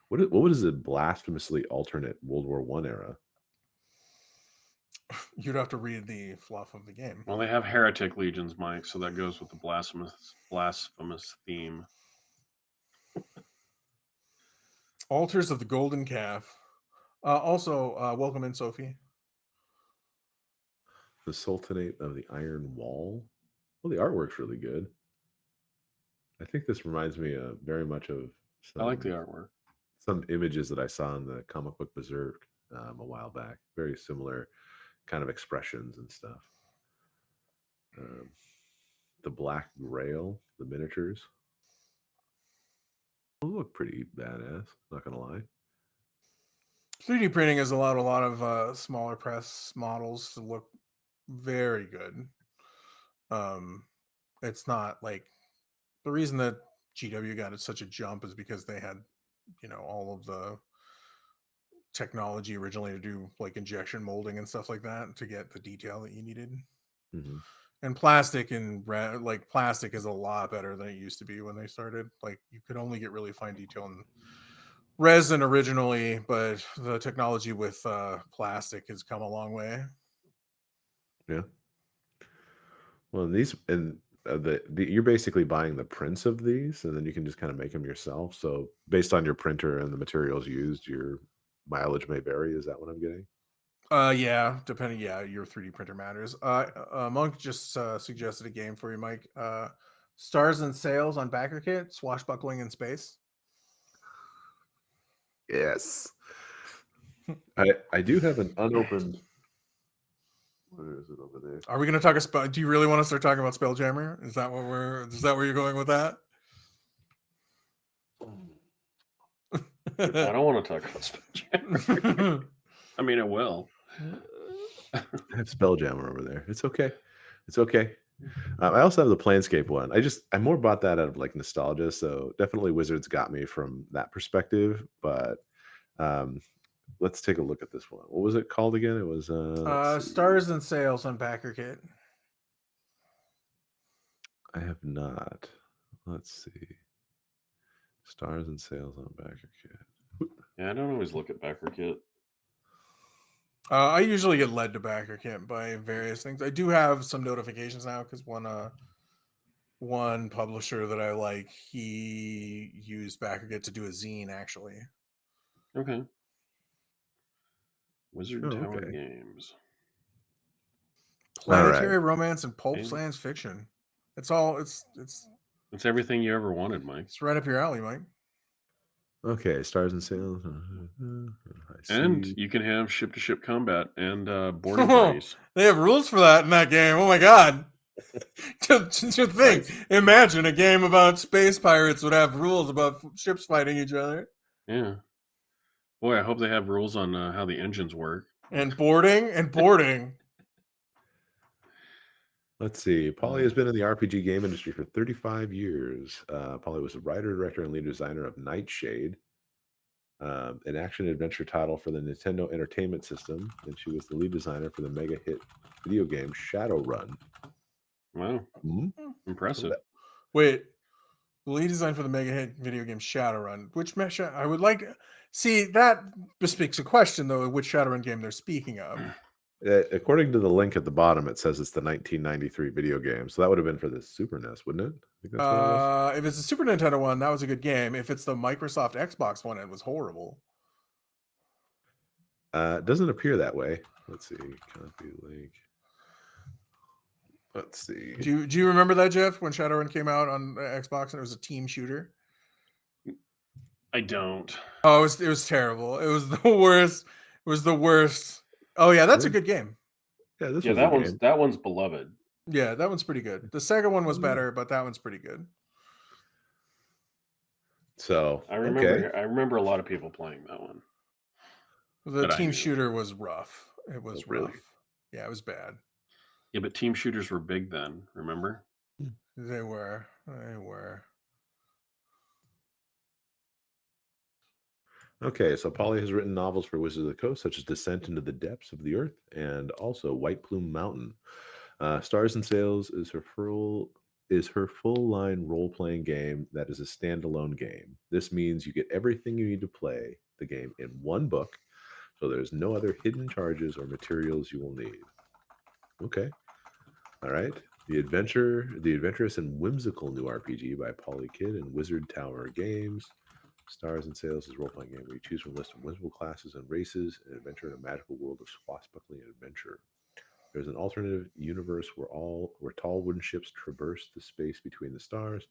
what is a blasphemously alternate World War One era? You'd have to read the fluff of the game. Well, they have heretic legions, Mike, so that goes with the blasphemous theme. Altars of the Golden Calf. Also, welcome in, Sophie. The Sultanate of the Iron Wall. Well, the artwork's really good. I think this reminds me very much of I like the some artwork. some images that I saw in the comic book Berserk a while back. Very similar kind of expressions and stuff. Um, the Black Grail, the miniatures, those look pretty badass. Not gonna lie. 3D printing has allowed a lot of smaller press models to look very good. It's not like the reason that GW got such a jump is because they had, all of the technology originally to do like injection molding and stuff like that to get the detail that you needed. Mm-hmm. And plastic plastic is a lot better than it used to be when they started. Like you could only get really fine detail in resin originally, but the technology with plastic has come a long way. Yeah. Well, you're basically buying the prints of these, and then you can just kind of make them yourself. So based on your printer and the materials used, your mileage may vary. Is that what I'm getting? Yeah, depending. Yeah, your 3D printer matters. Monk just suggested a game for you, Mike. Stars and Sails on BackerKit, swashbuckling in space. Yes. I do have an unopened. Where is it over there? Are we going to talk about? Do you really want to start talking about Spelljammer? Is that where you're going with that? I don't want to talk about Spelljammer. I mean, it will. I have Spelljammer over there. It's okay. It's okay. I also have the Planescape one. I more bought that out of like nostalgia. So definitely Wizards got me from that perspective. But let's take a look at this one. What was it called again? It was Stars and Sails on BackerKit. I have not. Let's see. Stars and Sails on BackerKit. Yeah, I don't always look at BackerKit. I usually get led to BackerKit by various things. I do have some notifications now because one publisher that I like, he used BackerKit to do a zine actually. Okay. Wizard Tower okay. Games. Planetary romance and pulp science fiction. It's everything you ever wanted, Mike. It's right up your alley, Mike. Okay, Stars and Sails. And you can have ship-to-ship combat and boarding parties. They have rules for that in that game. Oh my god! to think, nice. Imagine a game about space pirates would have rules about ships fighting each other. Yeah. Boy, I hope they have rules on how the engines work. And boarding. Let's see. Polly has been in the RPG game industry for 35 years. Polly was a writer, director, and lead designer of Nightshade, an action-adventure title for the Nintendo Entertainment System, and she was the lead designer for the mega hit video game Shadowrun. Wow. Impressive. Wait, the lead design for the mega hit video game Shadowrun. Which I would like to see that bespeaks a question though, which Shadowrun game they're speaking of. According to the link at the bottom, it says it's the 1993 video game. So that would have been for the Super NES, wouldn't it? I think that's what it was. If it's the Super Nintendo one, that was a good game. If it's the Microsoft Xbox one, it was horrible. It doesn't appear that way. Let's see. Copy link. Let's see. Do you remember that, Jeff, when Shadowrun came out on Xbox and it was a team shooter? I don't. Oh, it was terrible. It was the worst. It was the worst. Oh yeah, that's a good game. Yeah, that one's beloved. Yeah, that one's pretty good. The second one was better, but that one's pretty good. So I remember a lot of people playing that one. The team shooter was rough. It was rough. Really? Yeah, it was bad. Yeah, but team shooters were big then, remember? They were. Okay, so Polly has written novels for Wizards of the Coast, such as Descent into the Depths of the Earth and also White Plume Mountain. Stars and Sails is her full-line role-playing game that is a standalone game. This means you get everything you need to play the game in one book, so there's no other hidden charges or materials you will need. Okay. All right. The adventurous and whimsical new RPG by Polly Kidd and Wizard Tower Games. Stars and Sails is a role-playing game where you choose from a list of whimsical classes and races and adventure in a magical world of swashbuckling and adventure. There's an alternative universe where tall wooden ships traverse the space between the stars,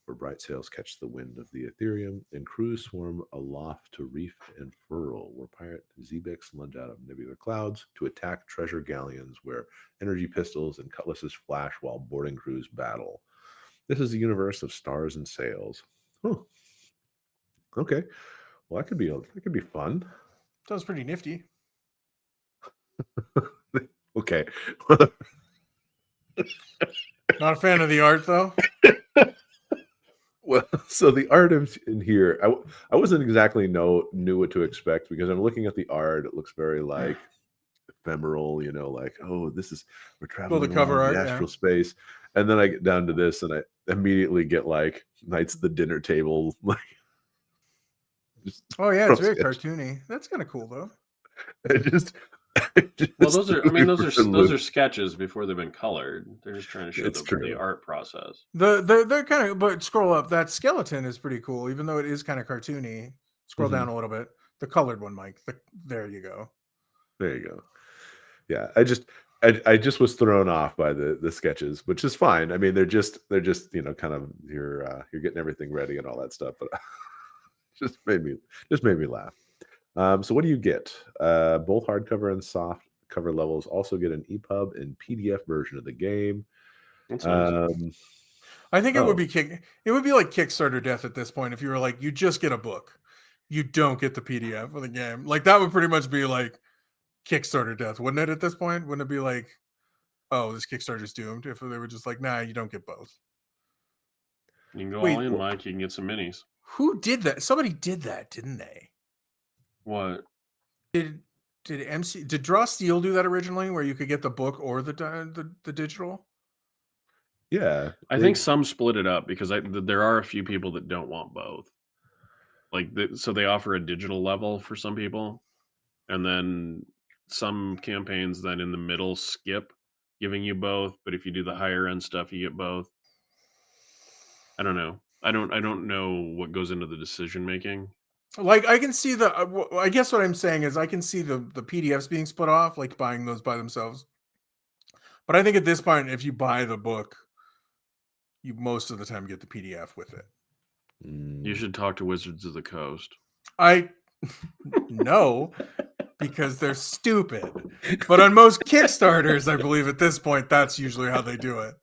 where bright sails catch the wind of the Ethereum, and crews swarm aloft to reef and furl, where pirate Xebecs lunge out of nebular clouds to attack treasure galleons, where energy pistols and cutlasses flash while boarding crews battle. This is the universe of Stars and Sails. Huh. Okay, well that could be fun. Sounds pretty nifty. Okay. Not a fan of the art though. Well, so the art in here, I wasn't exactly knew what to expect because I'm looking at the art. It looks very like ephemeral, like, oh, we're Well, the traveling cover along the art, yeah. astral space. And then I get down to this and I immediately get like Knights of the Dinner Table, like just Oh yeah, from it's very sketch. cartoony. That's kind of cool though. It just, Well, those are. I mean, those for a loop. are sketches before they've been colored. They're just trying to show It's the true. art process. They're kind of, but scroll up. That skeleton is pretty cool, even though it is kind of cartoony. Scroll down a little bit. The colored one, Mike. There you go. There you go. Yeah, I just was thrown off by the sketches, which is fine. I mean, they're just kind of you're getting everything ready and all that stuff, but just made me laugh. So what do you get? Both hardcover and soft cover levels also get an EPUB and PDF version of the game. That's nice. I think it would Oh. be it would be like Kickstarter death at this point if you were like, you just get a book, you don't get the PDF of the game. Like that would pretty much be like Kickstarter death, wouldn't it? At this point, wouldn't it be like, oh, this Kickstarter's doomed? If they were just like, nah, you don't get both. You can go Wait, all in, Mike. You can get some minis. Who did that? Somebody did that, didn't they? What? Did Draw Steel do that originally, where you could get the book or the digital? Yeah, I think some split it up because there are a few people that don't want both. Like, so they offer a digital level for some people, and then some campaigns then in the middle skip giving you both. But if you do the higher end stuff, you get both. I don't know. I don't know what goes into the decision making. Like I can see I guess what I'm saying is I can see the PDFs being split off, like buying those by themselves. But I think at this point, if you buy the book, you most of the time get the PDF with it. You should talk to Wizards of the Coast. I no, because they're stupid. But on most Kickstarters, I believe at this point, that's usually how they do it.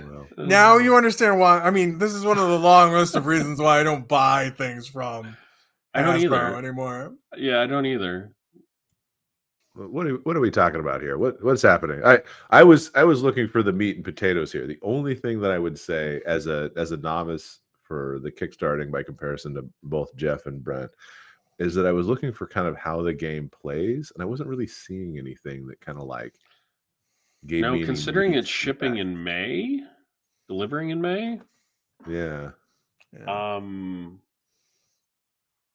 Well, Now you understand why. I mean, this is one of the long list of reasons why I don't buy things from I don't Hasbro either anymore. Yeah, I don't either. what are we talking about here? What's happening? I was looking for the meat and potatoes here. The only thing that I would say as a novice for the kickstarting by comparison to both Jeff and Brent is that I was looking for kind of how the game plays, and I wasn't really seeing anything that kind of like gave Now, me any considering immediate it's shipping feedback. in May, delivering in May, Yeah.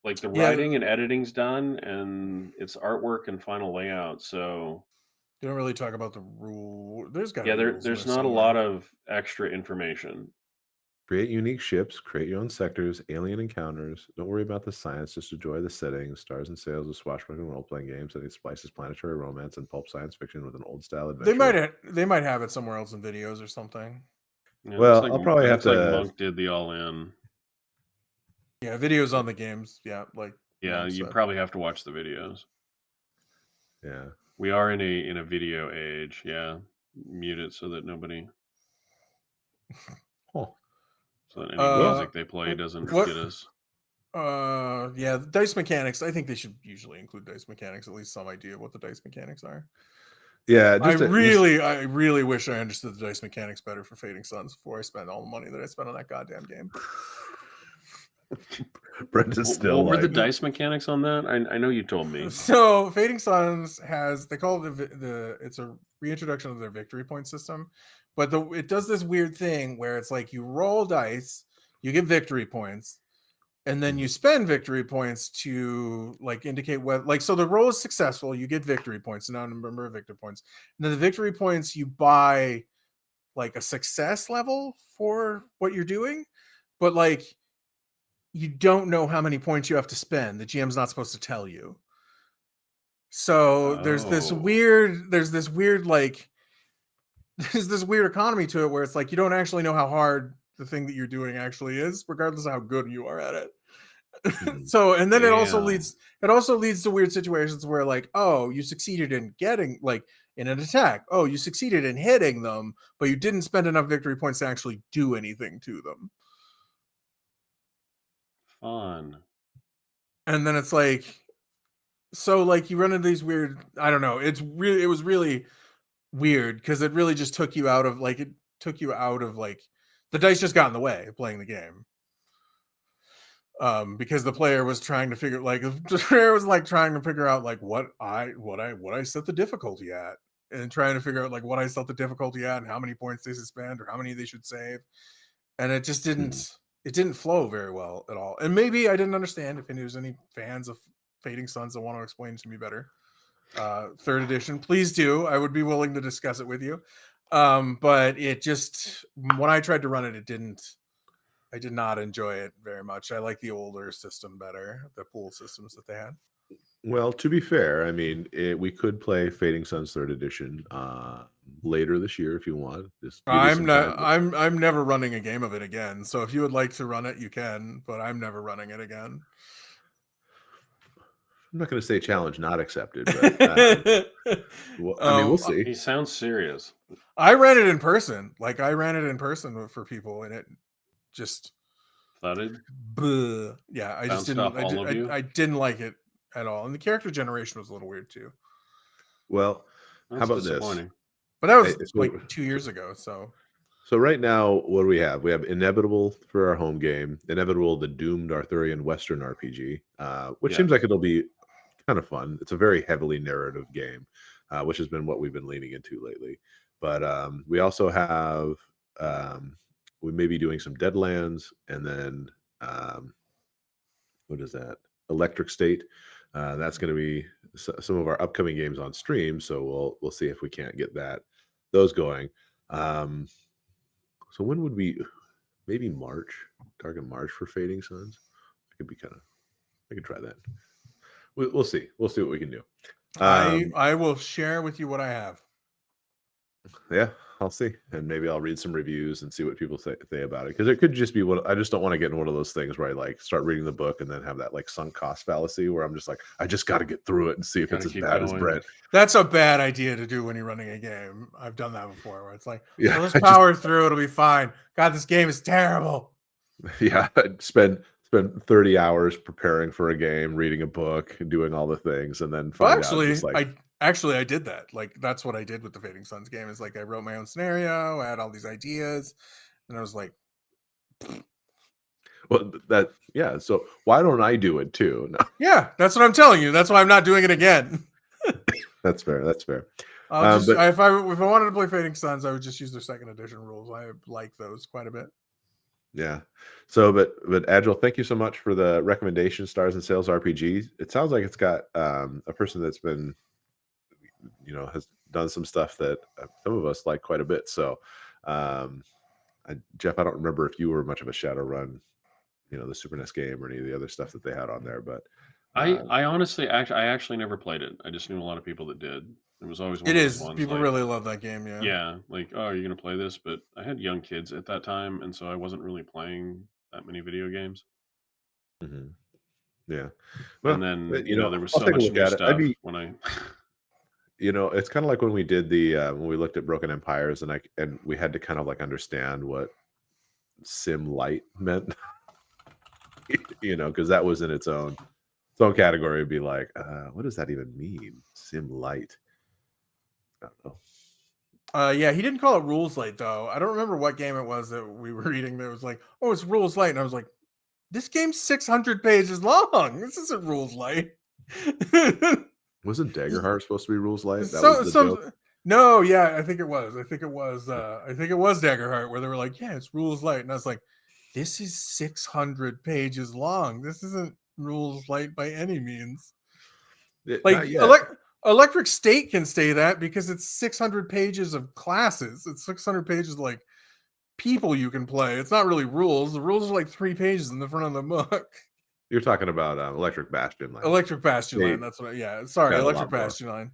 like the Yeah. writing and editing's done, and it's artwork and final layout. So They don't really talk about the rule. There's got there's not a lot of extra information. Create unique ships, create your own sectors, alien encounters. Don't worry about the science, just enjoy the setting. Stars and sails of swashbuckling role-playing games, and it splices planetary romance and pulp science fiction with an old-style adventure. They might have it somewhere else in videos or something. Yeah, Well, I'll probably have like to. Monk did the all in. Yeah, videos on the games. Yeah, like Yeah, you probably have to watch the videos. Yeah, we are in a video age. Yeah, mute it so that nobody. Oh. So that any music they play doesn't get us. Yeah, dice mechanics. I think they should usually include dice mechanics, at least some idea of what the dice mechanics are. Yeah, I really wish I understood the dice mechanics better for Fading Suns before I spent all the money that I spent on that goddamn game. Brent is still. What were the dice mechanics on that? I know you told me. So Fading Suns they call it it's a reintroduction of their victory point system, but it does this weird thing where it's like you roll dice, you get victory points, and then you spend victory points to like indicate what, like, so the roll is successful, you get victory points, and now number of victory points, and then the victory points you buy like a success level for what you're doing, but like you don't know how many points you have to spend. The GM's not supposed to tell you. So there's this weird like there's this weird economy to it where it's like you don't actually know how hard the thing that you're doing actually is, regardless of how good you are at it. So, and then it also leads to weird situations where like, oh, you succeeded in getting like in an attack. Oh, you succeeded in hitting them, but you didn't spend enough victory points to actually do anything to them. Fun. And then it's like, so like you run into these weird, I don't know. It was really weird because it really just took you out of like the dice just got in the way of playing the game. Because the player was trying to figure the player was like trying to figure out like what I set the difficulty at, and trying to figure out like what I set the difficulty at and how many points they should spend or how many they should save, and it just didn't flow very well at all. And maybe I didn't understand. If there's any fans of Fading Suns that want to explain to me better, third edition, please do. I would be willing to discuss it with you. But it just, when I tried to run it, I did not enjoy it very much. I like the older system better, the pool systems that they had. Well, to be fair, I mean, we could play Fading Suns third edition later this year if you want. Just give you I'm some not. time. I'm never running a game of it again. So if you would like to run it, you can. But I'm never running it again. I'm not going to say challenge not accepted, but well, I mean, we'll see. He sounds serious. I ran it in person. Like I ran it in person for people, and it just Thudded. bleh. Yeah, I just Bounced off didn't. all of you? I didn't like it at all, and the character generation was a little weird too. Well, That's how about this? disappointing. But that was Hey, so- like 2 years ago. So right now, what do we have? We have Inevitable for our home game, Inevitable, the doomed Arthurian Western RPG, which Yeah. seems like it'll be kind of fun. It's a very heavily narrative game, which has been what we've been leaning into lately. But we also have, we may be doing some Deadlands, and then what is that? Electric State. That's going to be some of our upcoming games on stream. So we'll see if we can't get those going. So when would we? Maybe March. Target March for Fading Suns. I could try that. We'll see. We'll see what we can do. I will share with you what I have. Yeah, I'll see, and maybe I'll read some reviews and see what people say about it, because it could just be what I just don't want to get in one of those things where I like start reading the book and then have that like sunk cost fallacy where I'm just like, I just got to get through it and see if Gotta it's as keep bad as going. Brett. That's a bad idea to do when you're running a game. I've done that before, where it's like, Yeah, let's power through. It'll be fine. God, this game is terrible. Yeah, I'd spend 30 hours preparing for a game, reading a book, and doing all the things, and then Well, find actually, out just like, I did that. Like that's what I did with the Fading Suns game. Is like I wrote my own scenario, I had all these ideas, and I was like, well, yeah. So why don't I do it too? No, yeah, that's what I'm telling you. That's why I'm not doing it again. that's fair. That's fair. I'll just, but- if I wanted to play Fading Suns, I would just use their second edition rules. I like those quite a bit. Yeah. So, but Agile, thank you so much for the recommendation, Stars and Sales RPGs. It sounds like it's got a person that's been, has done some stuff that some of us like quite a bit. So, Jeff, I don't remember if you were much of a Shadowrun, the Super NES game or any of the other stuff that they had on there, but I honestly, I actually never played it. I just knew a lot of people that did. It was always one It of those is. ones. People like, really love that game. Yeah. yeah, like, oh, are you gonna play this? But I had young kids at that time, and so I wasn't really playing that many video games. mhm. Yeah. And then but, there was I'll so take a much look new at it. stuff when I. It's kind of like when we did when we looked at Broken Empires, and we had to kind of like understand what sim light meant, because that was in its own category. It'd be like, what does that even mean? Sim light. I don't know. Yeah, he didn't call it Rules Light though. I don't remember what game it was that we were reading that was like, oh, it's Rules Light, and I was like, this game's 600 pages long. This isn't Rules Light. Wasn't Daggerheart supposed to be rules light? That was the joke? No, yeah, I think it was. I think it was Daggerheart where they were like, yeah, it's Rules Light, and I was like, this is 600 pages long. This isn't Rules Light by any means. Not Like yet. Electric State can say that because it's 600 pages of classes. It's 600 pages of, like, people you can play. It's not really rules. The rules are like 3 pages in the front of the book. You're talking about Electric Bastion Line. Electric Bastion Line. That's what. Yeah, sorry, got a Electric lot more. Bastion Line.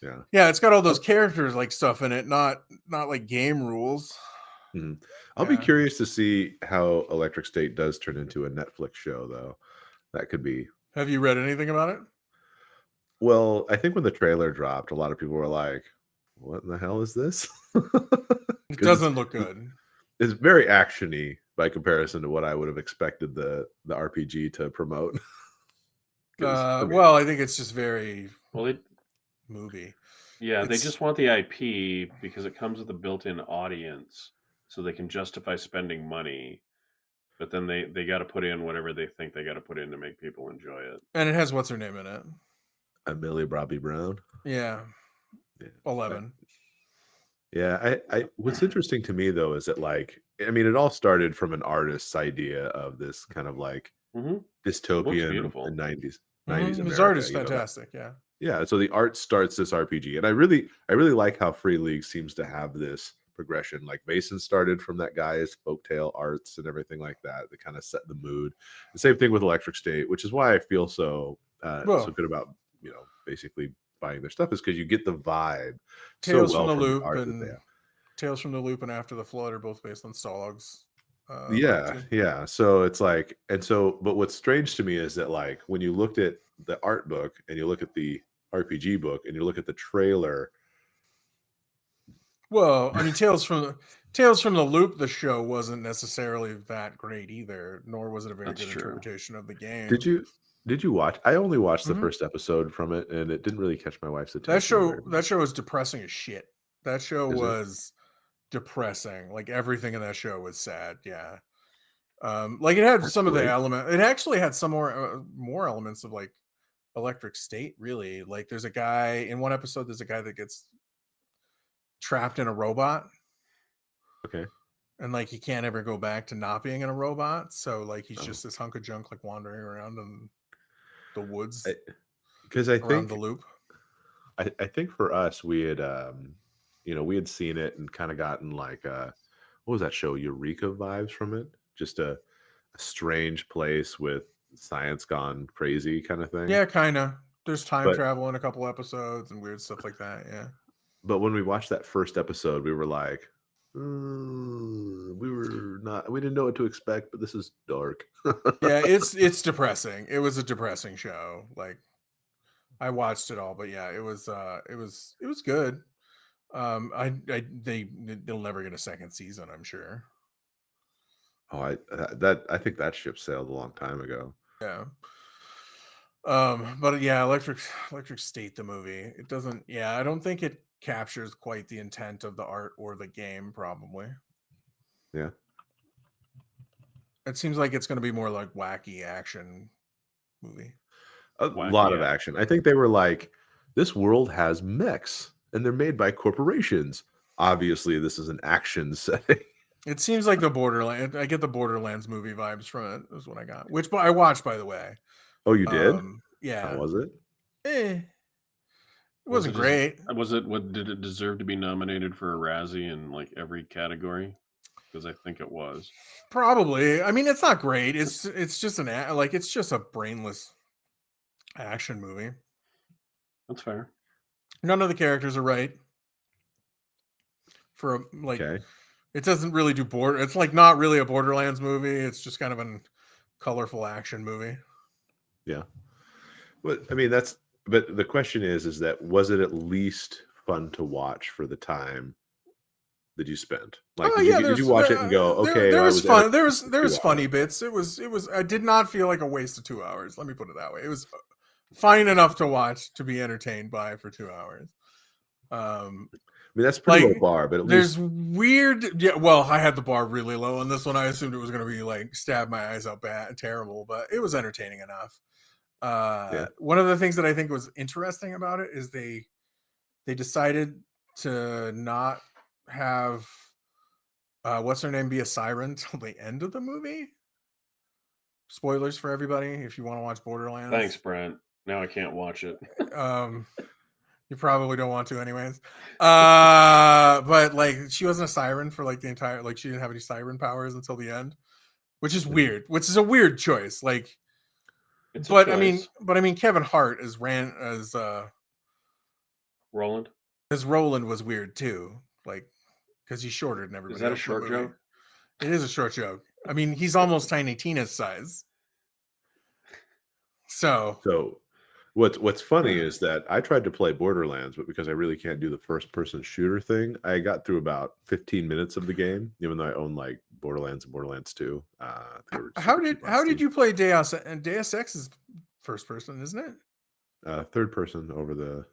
Yeah. Yeah, it's got all those characters like stuff in it, not like game rules. Mhm. I'll be Yeah. curious to see how Electric State does turn into a Netflix show, though. That could be. Have you read anything about it? Well, I think when the trailer dropped, a lot of people were like, "What in the hell is this?" It doesn't look good. It's very action-y by comparison to what I would have expected the RPG to promote. 'Cause, I mean, Well, I think it's just very Well, movie. Yeah, they It's just want the IP because it comes with a built-in audience, so they can justify spending money. But then they got to put in whatever they think they got to put in to make people enjoy it. and it has what's her name in it. Millie Bobby Brown. Yeah, Yeah. 11. Yeah, what's interesting to me though is that like I mean it all started from an artist's idea of this kind of like Mm-hmm. Looks dystopian beautiful. in 90s His art is America, you know. fantastic. Yeah. Yeah, so the art starts this RPG, and I really like how Free League seems to have this progression. Like Mason started from that guy's folktale arts and everything like that that kind of set the mood. The same thing with Electric State, which is why I feel so Well, good about basically buying their stuff is because you get the vibe so Tales from well the from the Loop art that they and have. Tales from the Loop and After the Flood are both based on Stallog's art Yeah, too. yeah. So it's like, and so, but what's strange to me is that, like, when you looked at the art book and you look at the RPG book and you look at the trailer, Well, I mean, Tales from the Loop, the show wasn't necessarily that great either, nor was it a very That's good true. interpretation of the game. did you watch? I only watched the Mhm. first episode from it, and it didn't really catch my wife's attention very That much. show was depressing as shit. That show Is it? was depressing. Like everything in that show was sad. Yeah. Like it had That's some of the great. element. It actually had some more elements of like Electric State. Really, like there's a guy in one episode. There's a guy that gets trapped in a robot, Okay. and like he can't ever go back to not being in a robot. So like he's Oh, just this hunk of junk like wandering around in the woods because I around the think loop. I think for us we had we had seen it and kind of gotten like what was that show Eureka vibes from it, just a strange place with science gone crazy kind of thing. Yeah, kind of. There's time But travel in a couple episodes and weird stuff like that. Yeah. when we watched that first episode, we were like, we didn't know what to expect, but this is dark. Yeah, it's depressing. It was a depressing show. Like I watched it all, but yeah, it was good. They'll never get a second season, I'm sure. Oh, I think that ship sailed a long time ago. Yeah. But yeah, Electric State, the movie, it doesn't. Yeah, I don't think it captures quite the intent of the art or the game. Probably, Yeah. it seems like it's going to be more like wacky action movie. A lot Wacky of action. action. I think they were like, this world has mechs and they're made by corporations. Obviously, this is an action setting. It seems like the Borderlands. I get the Borderlands movie vibes from it. Is what I got. Which I watched, by the way. Oh, you did? How Yeah. was it? It wasn't great. What did it deserve to be nominated for a Razzie in like every category? Because I think it was. Probably. I mean, it's not great. It's just it's just a brainless action movie. That's fair. None of the characters are right. For like, Okay. it doesn't really do border. It's like not really a Borderlands movie. It's just kind of a colorful action movie. Yeah. But I mean, but the question is that was it at least fun to watch for the time that you spent? Like, Oh yeah, did you watch it and go, okay, there well, I was was fun. entertained There for 2 was funny hours. bits. It was. I did not feel like a waste of 2 hours. Let me put it that way. It was fine enough to watch to be entertained by for 2 hours. I mean, that's pretty low Like bar, but at there's least weird. Yeah, well, I had the bar really low on this one. I assumed it was going to be like stab my eyes out bad, terrible, but it was entertaining enough. yeah. One of the things that I think was interesting about it is they decided to not have what's her name be a siren till the end of the movie. Spoilers for everybody if you want to watch Borderlands. Thanks, Brent. Now I can't watch it. You probably don't want to anyways. But like she wasn't a siren for like the entire, like she didn't have any siren powers until the end, which is weird, which is a weird choice. Like It's but a I choice. mean Kevin Hart as Roland. Roland was weird too. Like because he's shorter than everybody Is that a else in the short movie. joke? It is a short joke. I mean, he's almost Tiny Tina's size. So what's funny is that I tried to play Borderlands, but because I really can't do the first person shooter thing, I got through about 15 minutes of the game, even though I own like Borderlands and Borderlands 2. They were how super cheap on did Steam. you play Deus? And Deus Ex is first person, isn't it? Third person over the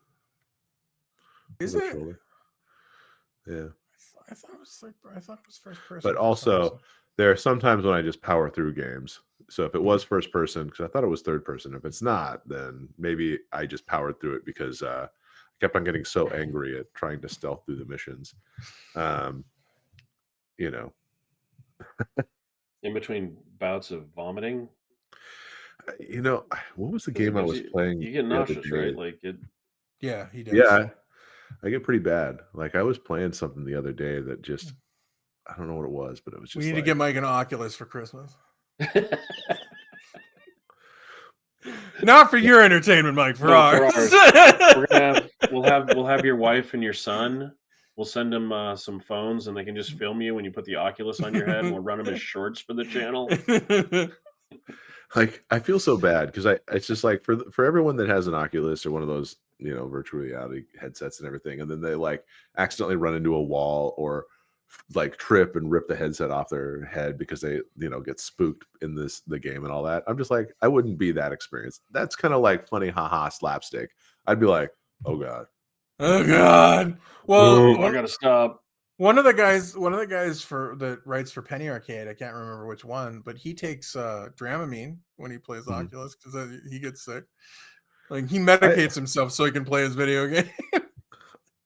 Is on the it? shoulder. Yeah. I thought it was third. I thought it was first person. But for some also, reason. there are some times when I just power through games. So if it was first person, because I thought it was third person, if it's not, then maybe I just powered through it because I kept on getting so angry at trying to stealth through the missions. You know, In between bouts of vomiting, what was the 'cause it game I gives was playing you get the other nauseous, day? right? Like it. Yeah, he does. Yeah, I get pretty bad. Like I was playing something the other day that just I don't know what it was, but it was We just need to like get Mike an Oculus for Christmas. Not for your entertainment, Mike. For No, for ours. ours. We'll have your wife and your son. We'll send them some phones, and they can just film you when you put the Oculus on your head, and we'll run them as shorts for the channel. like I feel so bad because it's just like for everyone that has an Oculus or one of those virtual reality headsets and everything, and then they like accidentally run into a wall or like trip and rip the headset off their head because they get spooked in the game and all that. I'm just like, I wouldn't be that experienced. That's kind of like funny haha slapstick. I'd be like, oh god. Oh God. Well, I gotta stop. one of the guys that writes for Penny Arcade, I can't remember which one, but he takes Dramamine when he plays Mhm. Oculus because he gets sick. Like he medicates himself so he can play his video game.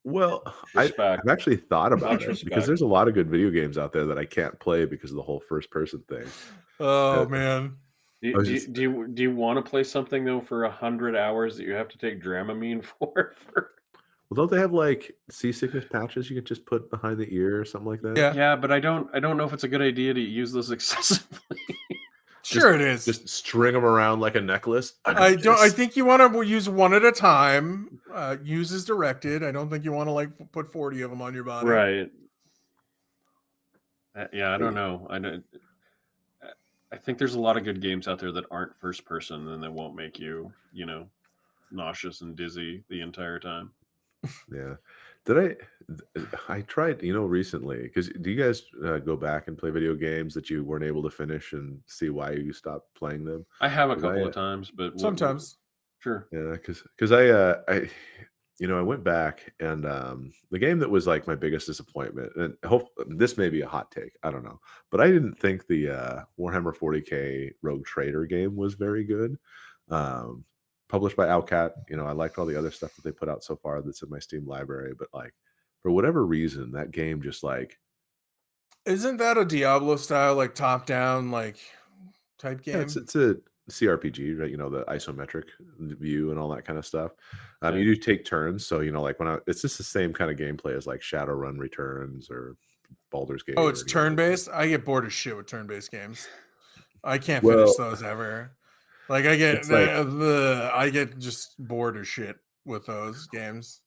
Well, Respect. I've actually thought about Much it because respect. there's a lot of good video games out there that I can't play because of the whole first person thing. Oh man. I was just- Do you want to play something though for 100 hours that you have to take Dramamine for? Well, don't they have like seasickness patches you can just put behind the ear or something like that? Yeah. Yeah, but I don't know if it's a good idea to use those excessively. Sure it is. Just string them around like a necklace. I think you want to use one at a time. Use as directed. I don't think you want to like put 40 of them on your body. Right. Yeah, I don't know. I think there's a lot of good games out there that aren't first person and that won't make you, nauseous and dizzy the entire time. Yeah. I tried, recently, because do you guys go back and play video games that you weren't able to finish and see why you stopped playing them? I have a 'Cause couple of times, but Sometimes. sure. Yeah, because I went back and the game that was like my biggest disappointment, and this may be a hot take, I don't know, but I didn't think the Warhammer 40K Rogue Trader game was very good. Published by Owlcat, I liked all the other stuff that they put out so far that's in my Steam library, but like for whatever reason, that game just like Isn't that a Diablo style, like top down, like type game? it's a CRPG, right? The isometric view and all that kind of stuff. Okay. You do take turns, so like it's just the same kind of gameplay as like Shadowrun Returns or Baldur's Gate. Oh, it's or, turn based. I get bored as shit with turn based games. I can't Well, finish those ever. Like I get, it's like- I get just bored as shit with those games.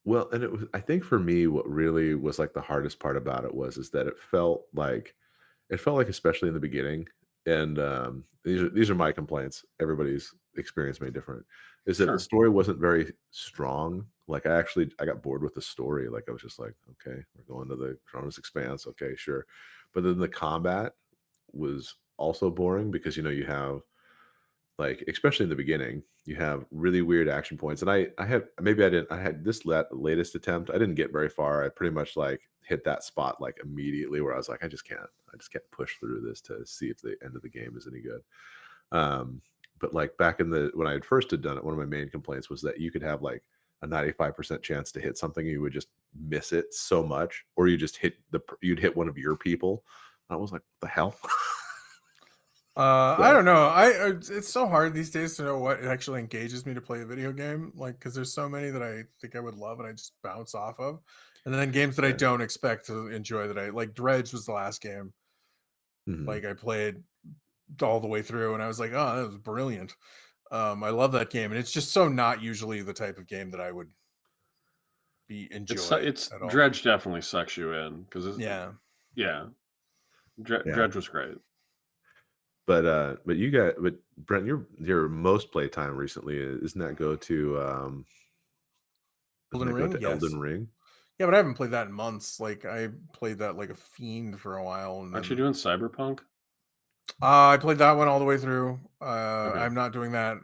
Well, and I think for me, what really was like the hardest part about it is that it felt like, especially in the beginning, and these are my complaints. Everybody's experience may be different. Is that Sure. the story wasn't very strong. Like I got bored with the story. Like I was just like, okay, we're going to the Cronus Expanse. Okay, sure. But then the combat was also boring because you have, like, especially in the beginning, you have really weird action points. And I had this latest attempt. I didn't get very far. I pretty much like hit that spot like immediately where I was like, I just can't push through this to see if the end of the game is any good. But like back when I had first had done it, one of my main complaints was that you could have like a 95% chance to hit something, and you would just miss it so much, or you'd hit one of your people. I was like, what the hell? I don't know. It's so hard these days to know what actually engages me to play a video game. Like, because there's so many that I think I would love and I just bounce off of, and then games that I don't expect to enjoy. That I like. Dredge was the last game. Mhm. Like I played all the way through, and I was like, oh, that was brilliant. I love that game, and it's just so not usually the type of game that I would be enjoying. It's at all. Dredge definitely sucks you in because Yeah. Dredge was great. But Brent, your most playtime recently, isn't that go to Elden Ring? Yes. Elden Ring? Yeah, but I haven't played that in months. Like I played that like a fiend for a while. And Aren't you doing Cyberpunk? I played that one all the way through. Okay. I'm not doing that.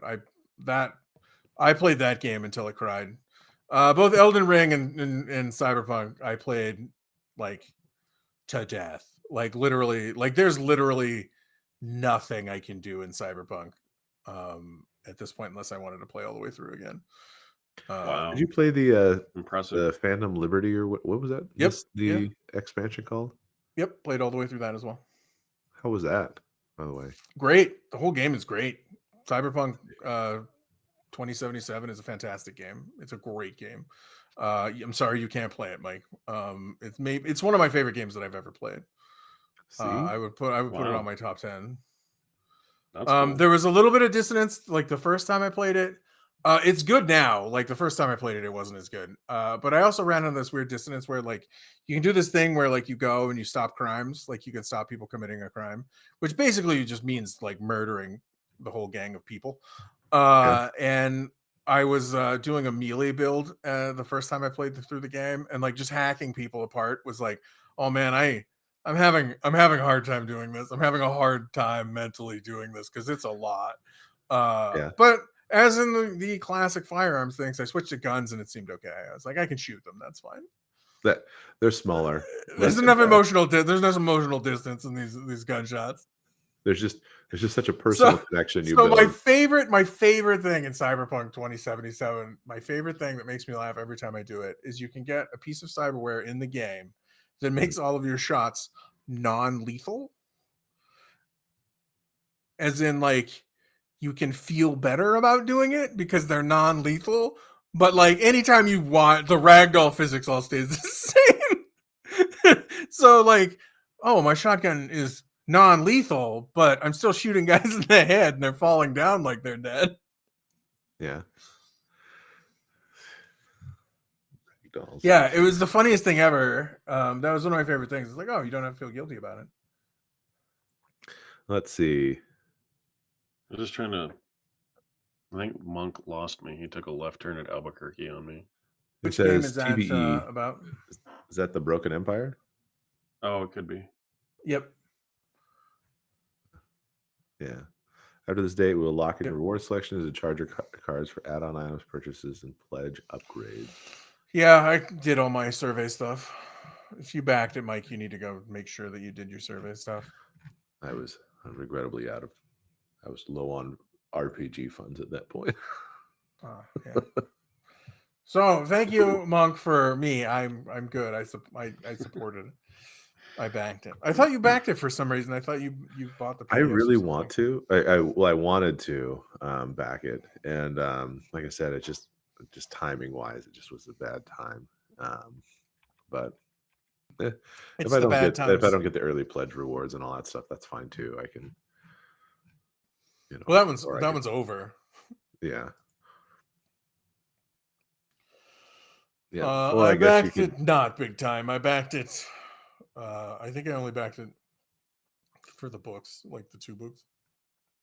I played that game until I cried. Both Elden Ring and Cyberpunk, I played like to death. Like literally, like there's literally nothing I can do in Cyberpunk at this point unless I wanted to play all the way through again. Wow. Did you play the Impressive. Phantom Liberty or what was that? Yep, The expansion called? Yep, played all the way through that as well. How was that, by the way? Great. The whole game is great. Cyberpunk 2077 is a fantastic game. It's a great game. I'm sorry you can't play it, Mike. It's one of my favorite games that I've ever played. See? I would put it Wow. on my top 10. That's cool. There was a little bit of dissonance like the first time I played it. It's good now. Like the first time I played it, it wasn't as good. But I also ran into this weird dissonance where like you can do this thing where like you go and you stop crimes, like you can stop people committing a crime, which basically just means like murdering the whole gang of people. And I was doing a melee build the first time I played through the game, and like just hacking people apart was like, oh man, I'm having a hard time doing this. I'm having a hard time mentally doing this because it's a lot. But as in the classic firearms things, I switched to guns and it seemed okay. I was like, I can shoot them. That's fine. That they're smaller. There's enough emotional. There's no emotional distance in these gunshots. There's just such a personal connection. So my favorite thing in Cyberpunk 2077, my favorite thing that makes me laugh every time I do it is you can get a piece of cyberware in the game that makes all of your shots non-lethal. As in, like, you can feel better about doing it because they're non-lethal. But like anytime you want, the ragdoll physics all stays the same. So like, oh, my shotgun is non-lethal, but I'm still shooting guys in the head and they're falling down like they're dead. Yeah. Yeah, it was the funniest thing ever. That was one of my favorite things. It's like, oh, you don't have to feel guilty about it. Let's see. I'm just trying to. I think Monk lost me. He took a left turn at Albuquerque on me. Which game is that about? Is that the Broken Empire? Oh, it could be. Yep. Yeah. After this date, we will lock in reward selections and charge your cards for add-on items purchases and pledge upgrades. Yeah, I did all my survey stuff. If you backed it, Mike, you need to go make sure that you did your survey stuff. I was regrettably I was low on RPG funds at that point. Yeah. So thank you, Monk, for me. I'm good. I supported it. I backed it. I thought you backed it for some reason. I thought you bought the PDFs. I really want to. I wanted to back it, and like I said, it just timing wise, it just was a bad time. But if I don't get the early pledge rewards and all that stuff, that's fine too. I can. Well, that one's over. Yeah. Yeah. I backed it not big time. I backed it. I think I only backed it for the books, like the 2 books,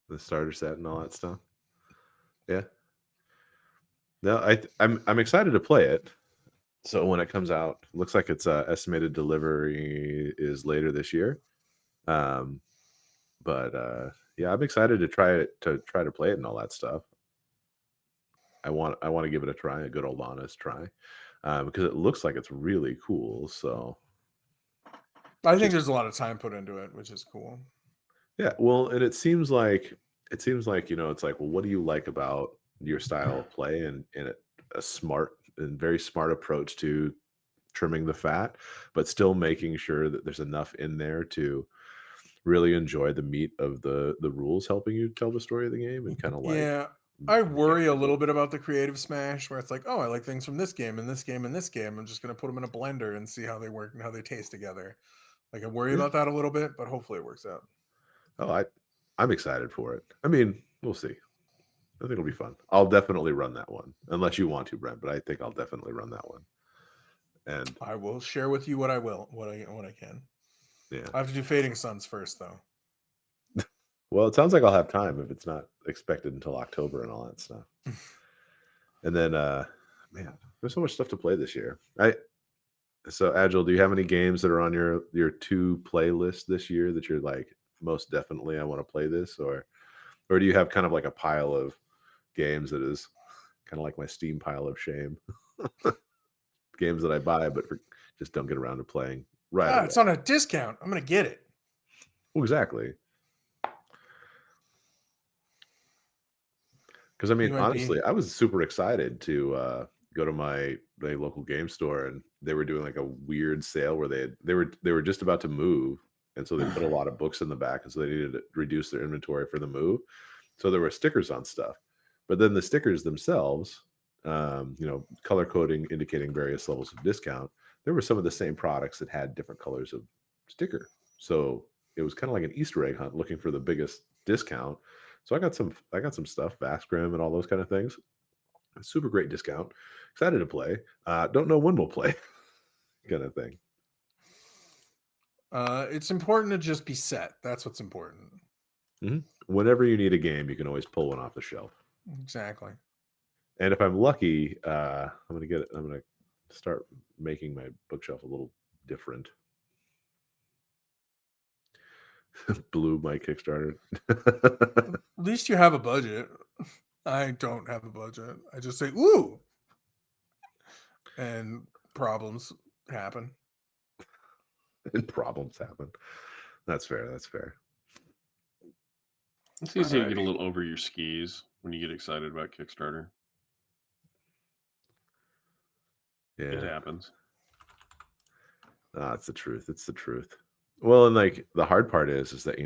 the starter set and all that stuff. Yeah. No, I'm excited to play it. So when it comes out, looks like its estimated delivery is later this year. But yeah, I'm excited to try to play it and all that stuff. I want to give it a try, a good old honest try, because it looks like it's really cool. So I think there's a lot of time put into it, which is cool. Yeah, well, and it seems like it's like, well, what do you like about your style of play, and a smart and very smart approach to trimming the fat, but still making sure that there's enough in there to really enjoy the meat of the rules, helping you tell the story of the game, and kind of like. Yeah, I worry a little bit about the creative smash where it's like, oh, I like things from this game and this game and this game. I'm just going to put them in a blender and see how they work and how they taste together. Like I worry about that a little bit, but hopefully it works out. Oh, I'm excited for it. I mean, we'll see. I think it'll be fun. I'll definitely run that one, unless you want to, Brent. But I think I'll definitely run that one. And I will share with you what I can. Yeah, I have to do Fading Suns first, though. Well, it sounds like I'll have time if it's not expected until October and all that stuff. And then, man, there's so much stuff to play this year. So Agile, do you have any games that are on your to play list this year that you're like, most definitely I want to play this, or do you have kind of like a pile of games that is kind of like my Steam pile of shame. Games that I buy, but just don't get around to playing right away. It's on a discount. I'm gonna get it. Well, exactly. Because I mean, honestly, I was super excited to go to my local game store, and they were doing like a weird sale where they were just about to move, and so they put a lot of books in the back, and so they needed to reduce their inventory for the move. So there were stickers on stuff, but then the stickers themselves, color coding indicating various levels of discount. There were some of the same products that had different colors of sticker, so it was kind of like an Easter egg hunt looking for the biggest discount. So I got some stuff, Vaskrim and all those kind of things. Super great discount. Excited to play. Don't know when we'll play, kind of thing. It's important to just be set. That's what's important. Mm-hmm. Whenever you need a game, you can always pull one off the shelf. Exactly. And if I'm lucky, I'm gonna start making my bookshelf a little different. Blew my Kickstarter. At least you have a budget. I don't have a budget. I just say, ooh. And problems happen. And problems happen. That's fair. That's fair. It's easy to get a little over your skis when you get excited about Kickstarter. Yeah. It happens. It's the truth. It's the truth. Well, and like the hard part is that,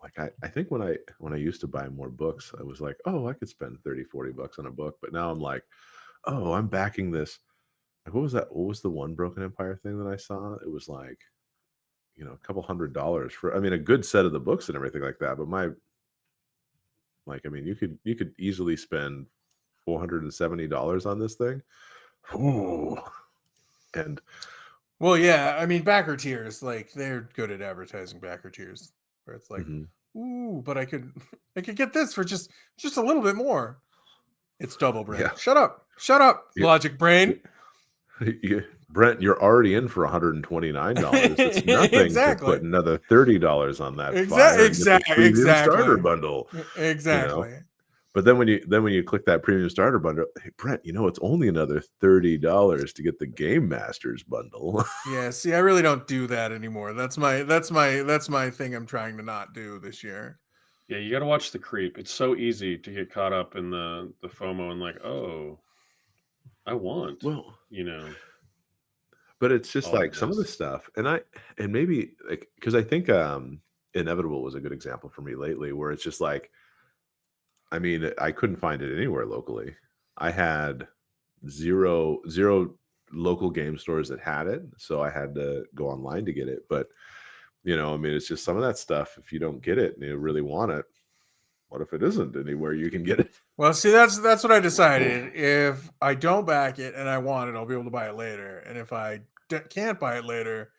like I think when I used to buy more books, I was like, oh, I could spend $30-$40 on a book. But now I'm like, oh, I'm backing this. Like, what was that? What was the one Broken Empire thing that I saw? It was like, a couple $100 for, I mean, a good set of the books and everything like that. But you could easily spend $470 on this thing. Ooh. And well, yeah, I mean, backer tiers, like they're good at advertising backer tiers, where it's like, ooh, but I could get this for just a little bit more. It's double, Brent. Yeah. Shut up, logic brain. Brent, you're already in for $129. It's nothing exactly. to put another $30 on that. Exactly. Starter bundle. Exactly. But then when you click that premium starter bundle, hey Brent, it's only another $30 to get the Game Masters bundle. Yeah, see, I really don't do that anymore. That's my thing I'm trying to not do this year. Yeah, you got to watch the creep. It's so easy to get caught up in the FOMO and like, oh, I want, But it's just like some of the stuff, and maybe like, because I think Inevitable was a good example for me lately, where it's just like, I mean, I couldn't find it anywhere locally. I had zero local game stores that had it, so I had to go online to get it. But I mean, it's just some of that stuff. If you don't get it and you really want it, what if it isn't anywhere you can get it? Well, see, that's what I decided. If I don't back it and I want it, I'll be able to buy it later. And if I can't buy it later,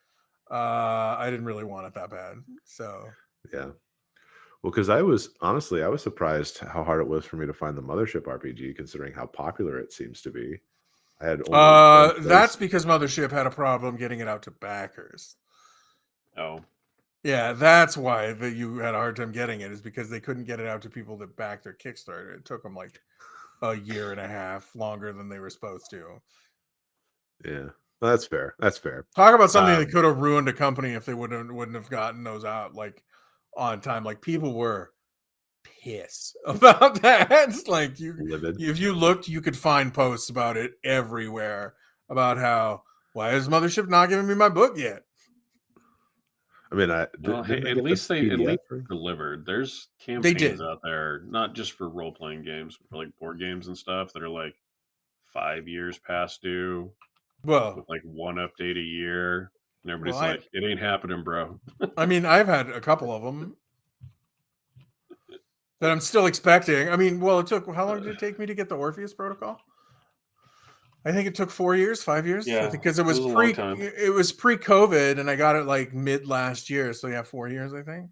I didn't really want it that bad. So yeah. Well, because I was surprised how hard it was for me to find the Mothership RPG, considering how popular it seems to be. I had only that's because Mothership had a problem getting it out to backers. Oh. Yeah, that's why you had a hard time getting it, is because they couldn't get it out to people that backed their Kickstarter. It took them like a year and a half longer than they were supposed to. Yeah, well, that's fair. That's fair. Talk about something that could have ruined a company if they wouldn't have gotten those out like on time. Like, people were pissed about that. It's like if you looked, you could find posts about it everywhere about how, why is Mothership not giving me my book yet? I mean, at least they delivered. There's campaigns out there, not just for role playing games, but for like board games and stuff that are like 5 years past due. Well, with like one update a year, and everybody's like, "It ain't happening, bro." I mean, I've had a couple of them that I'm still expecting. I mean, well, how long did it take me to get the Orpheus Protocol? I think it took 4 years, 5 years. Yeah, because it was pre-COVID, and I got it like mid last year. So yeah, 4 years, I think.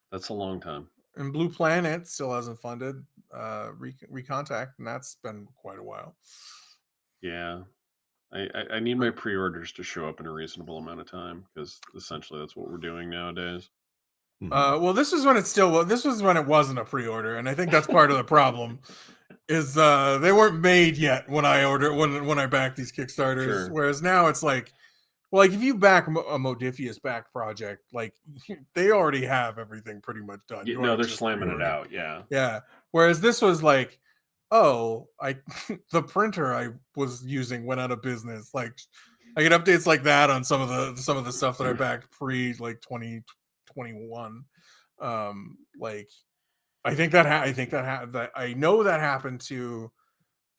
That's a long time. And Blue Planet still hasn't funded Recontact, and that's been quite a while. Yeah, I need my pre-orders to show up in a reasonable amount of time, because essentially that's what we're doing nowadays. Well, this was when it wasn't a pre-order, and I think that's part of the problem. is they weren't made yet when I ordered when I backed these Kickstarters. Sure. Whereas now it's like, well, like if you back a Modifius back project, like they already have everything pretty much done. Yeah, You no, are they're just slamming it reordering. out. Yeah. Yeah. Whereas this was like, oh, I the printer I was using went out of business. Like I get updates like that on some of the stuff that I backed pre like 2021. Like I think that that I know that happened to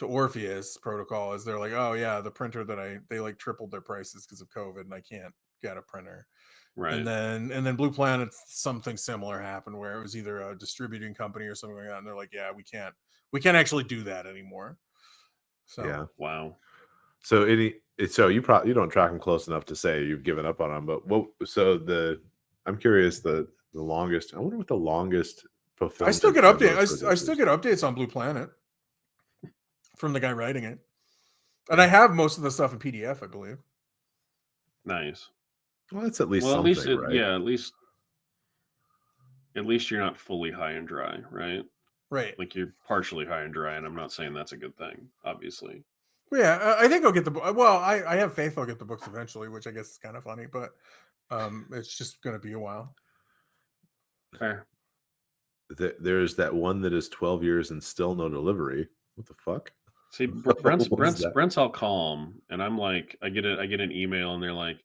Orpheus Protocol. Is they're like, oh yeah, the printer that they like tripled their prices because of COVID, and I can't get a printer. Right. And then Blue Planet, something similar happened where it was either a distributing company or something like that, and they're like, yeah, we can't actually do that anymore. So Yeah. Wow. So you don't track them close enough to say you've given up on them, but I'm curious the longest. I wonder what the longest fulfillment. I still get of updates. those I still producers. get updates on Blue Planet from the guy writing it, and I have most of the stuff in PDF, I believe. Nice. Well, that's at least Well, at something, least right? yeah, at least you're not fully high and dry, right? Right. Like you're partially high and dry, and I'm not saying that's a good thing, obviously. Yeah, I think I'll get the book. Well, I have faith I'll get the books eventually, which I guess is kind of funny, but it's just going to be a while. Fair. There's that one that is 12 years and still no delivery. What the fuck? See, Brent's all calm, and I'm like, I get an email, and they're like,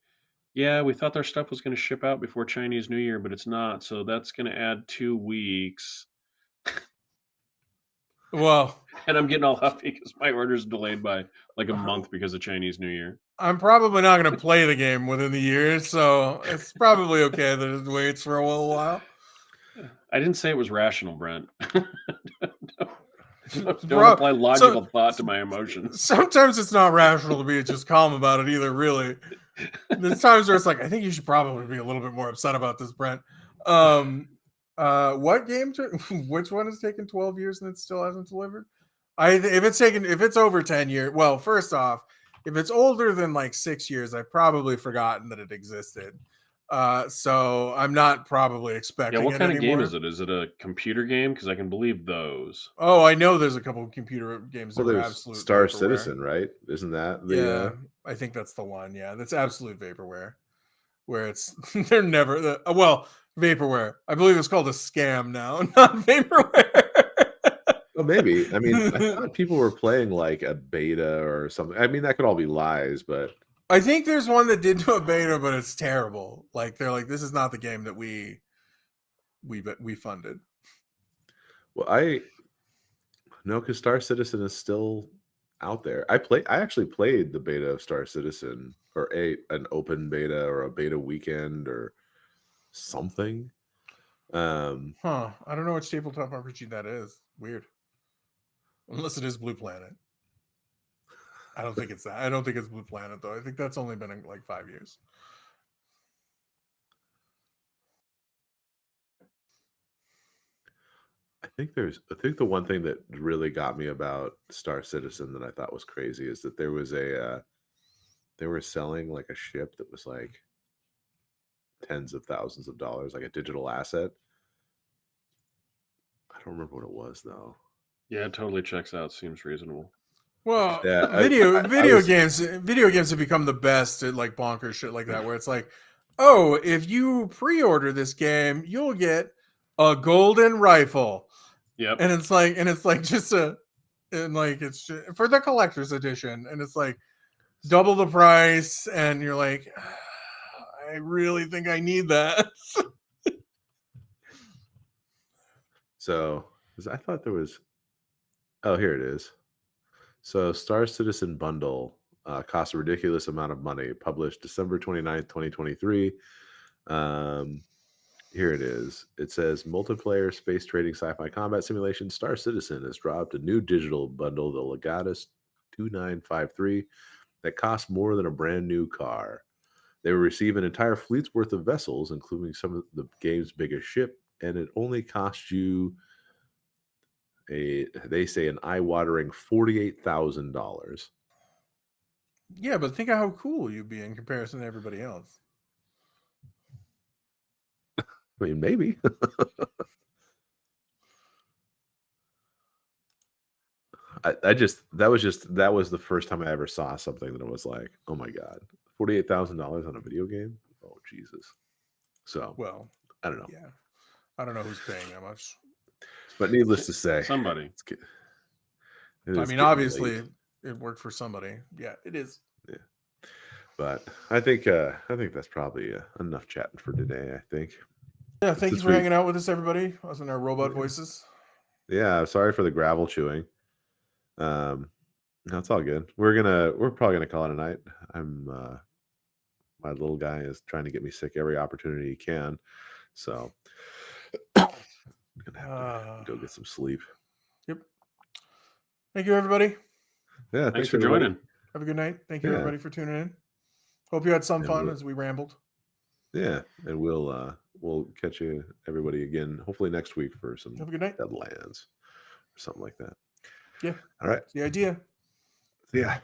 yeah, we thought our stuff was going to ship out before Chinese New Year, but it's not, so that's going to add 2 weeks. Well, And I'm getting all huffy because my order's delayed by like a month because of Chinese New Year. I'm probably not going to play the game within the year, so it's probably okay that it waits for a little while. I didn't say it was rational, Brent. Don't apply logical thought to my emotions. Sometimes it's not rational to be just calm about it either, really. There's times where it's like, I think you should probably be a little bit more upset about this, Brent. What game? Which one has taken 12 years and it still hasn't delivered? If it's over 10 years. Well, first off, if it's older than like 6 years, I've probably forgotten that it existed. So I'm not probably expecting. Yeah, what kind of anymore. game is it? Is it a computer game? Because I can believe those. Oh, I know there's a couple of computer games that are absolute Star vaporware. Citizen, right? Isn't that the? Yeah, I think that's the one. Yeah, that's absolute vaporware. Where it's they're never vaporware. I believe it's called a scam now, not vaporware. Well, maybe. I mean, I thought people were playing like a beta or something. I mean, that could all be lies, but I think there's one that did do a beta, but it's terrible. Like they're like, this is not the game that we funded. Well, no, because Star Citizen is still out there. I actually played the beta of Star Citizen, or an open beta or a beta weekend or something. I don't know which tabletop RPG that is. Weird. Unless it is Blue Planet. I don't think it's that. I don't think it's Blue Planet though. I think that's only been in like 5 years. I think the one thing that really got me about Star Citizen that I thought was crazy is that there was they were selling like a ship that was like tens of thousands of dollars, like a digital asset. I don't remember what it was though. Yeah, it totally checks out. Seems reasonable. Well, Yeah, video games have become the best at like bonkers shit like that, where it's like, oh, if you pre-order this game, you'll get a golden rifle. Yep. And it's like just it's just, for the collector's edition, and it's like double the price, and you're like, I really think I need that. So, because I thought there was, oh, here it is. So, Star Citizen bundle costs a ridiculous amount of money. Published December 29th, 2023. Here it is. It says multiplayer space trading sci-fi combat simulation Star Citizen has dropped a new digital bundle, the Legatus 2953, that costs more than a brand new car. They will receive an entire fleet's worth of vessels, including some of the game's biggest ship, and it only costs you they say an eye-watering $48,000. Yeah, but think of how cool you'd be in comparison to everybody else. I mean, maybe. that was the first time I ever saw something that was like, oh my god, $48,000 on a video game. Oh Jesus. So Well, I don't know, yeah. I don't know who's paying that much. but needless to say, Somebody. I mean, obviously, it worked for somebody. Yeah, it is. Yeah. But I think that's probably enough chatting for today. I think. Yeah, thank you Since for we- hanging out with us, everybody. Us and our robot voices. Yeah, sorry for the gravel chewing. No, it's all good. We're probably gonna call it a night. My little guy is trying to get me sick every opportunity he can, so I'm gonna have to go get some sleep. Yep. Thank you, everybody. Yeah, Thanks for everybody. joining. Have a good night. Thank you, Yeah. everybody, for tuning in. Hope you had some And fun as we rambled. Yeah, and we'll catch you everybody again hopefully next week for some Have a good night. Deadlands or something like that. Yeah. All right. That's the idea. Yeah.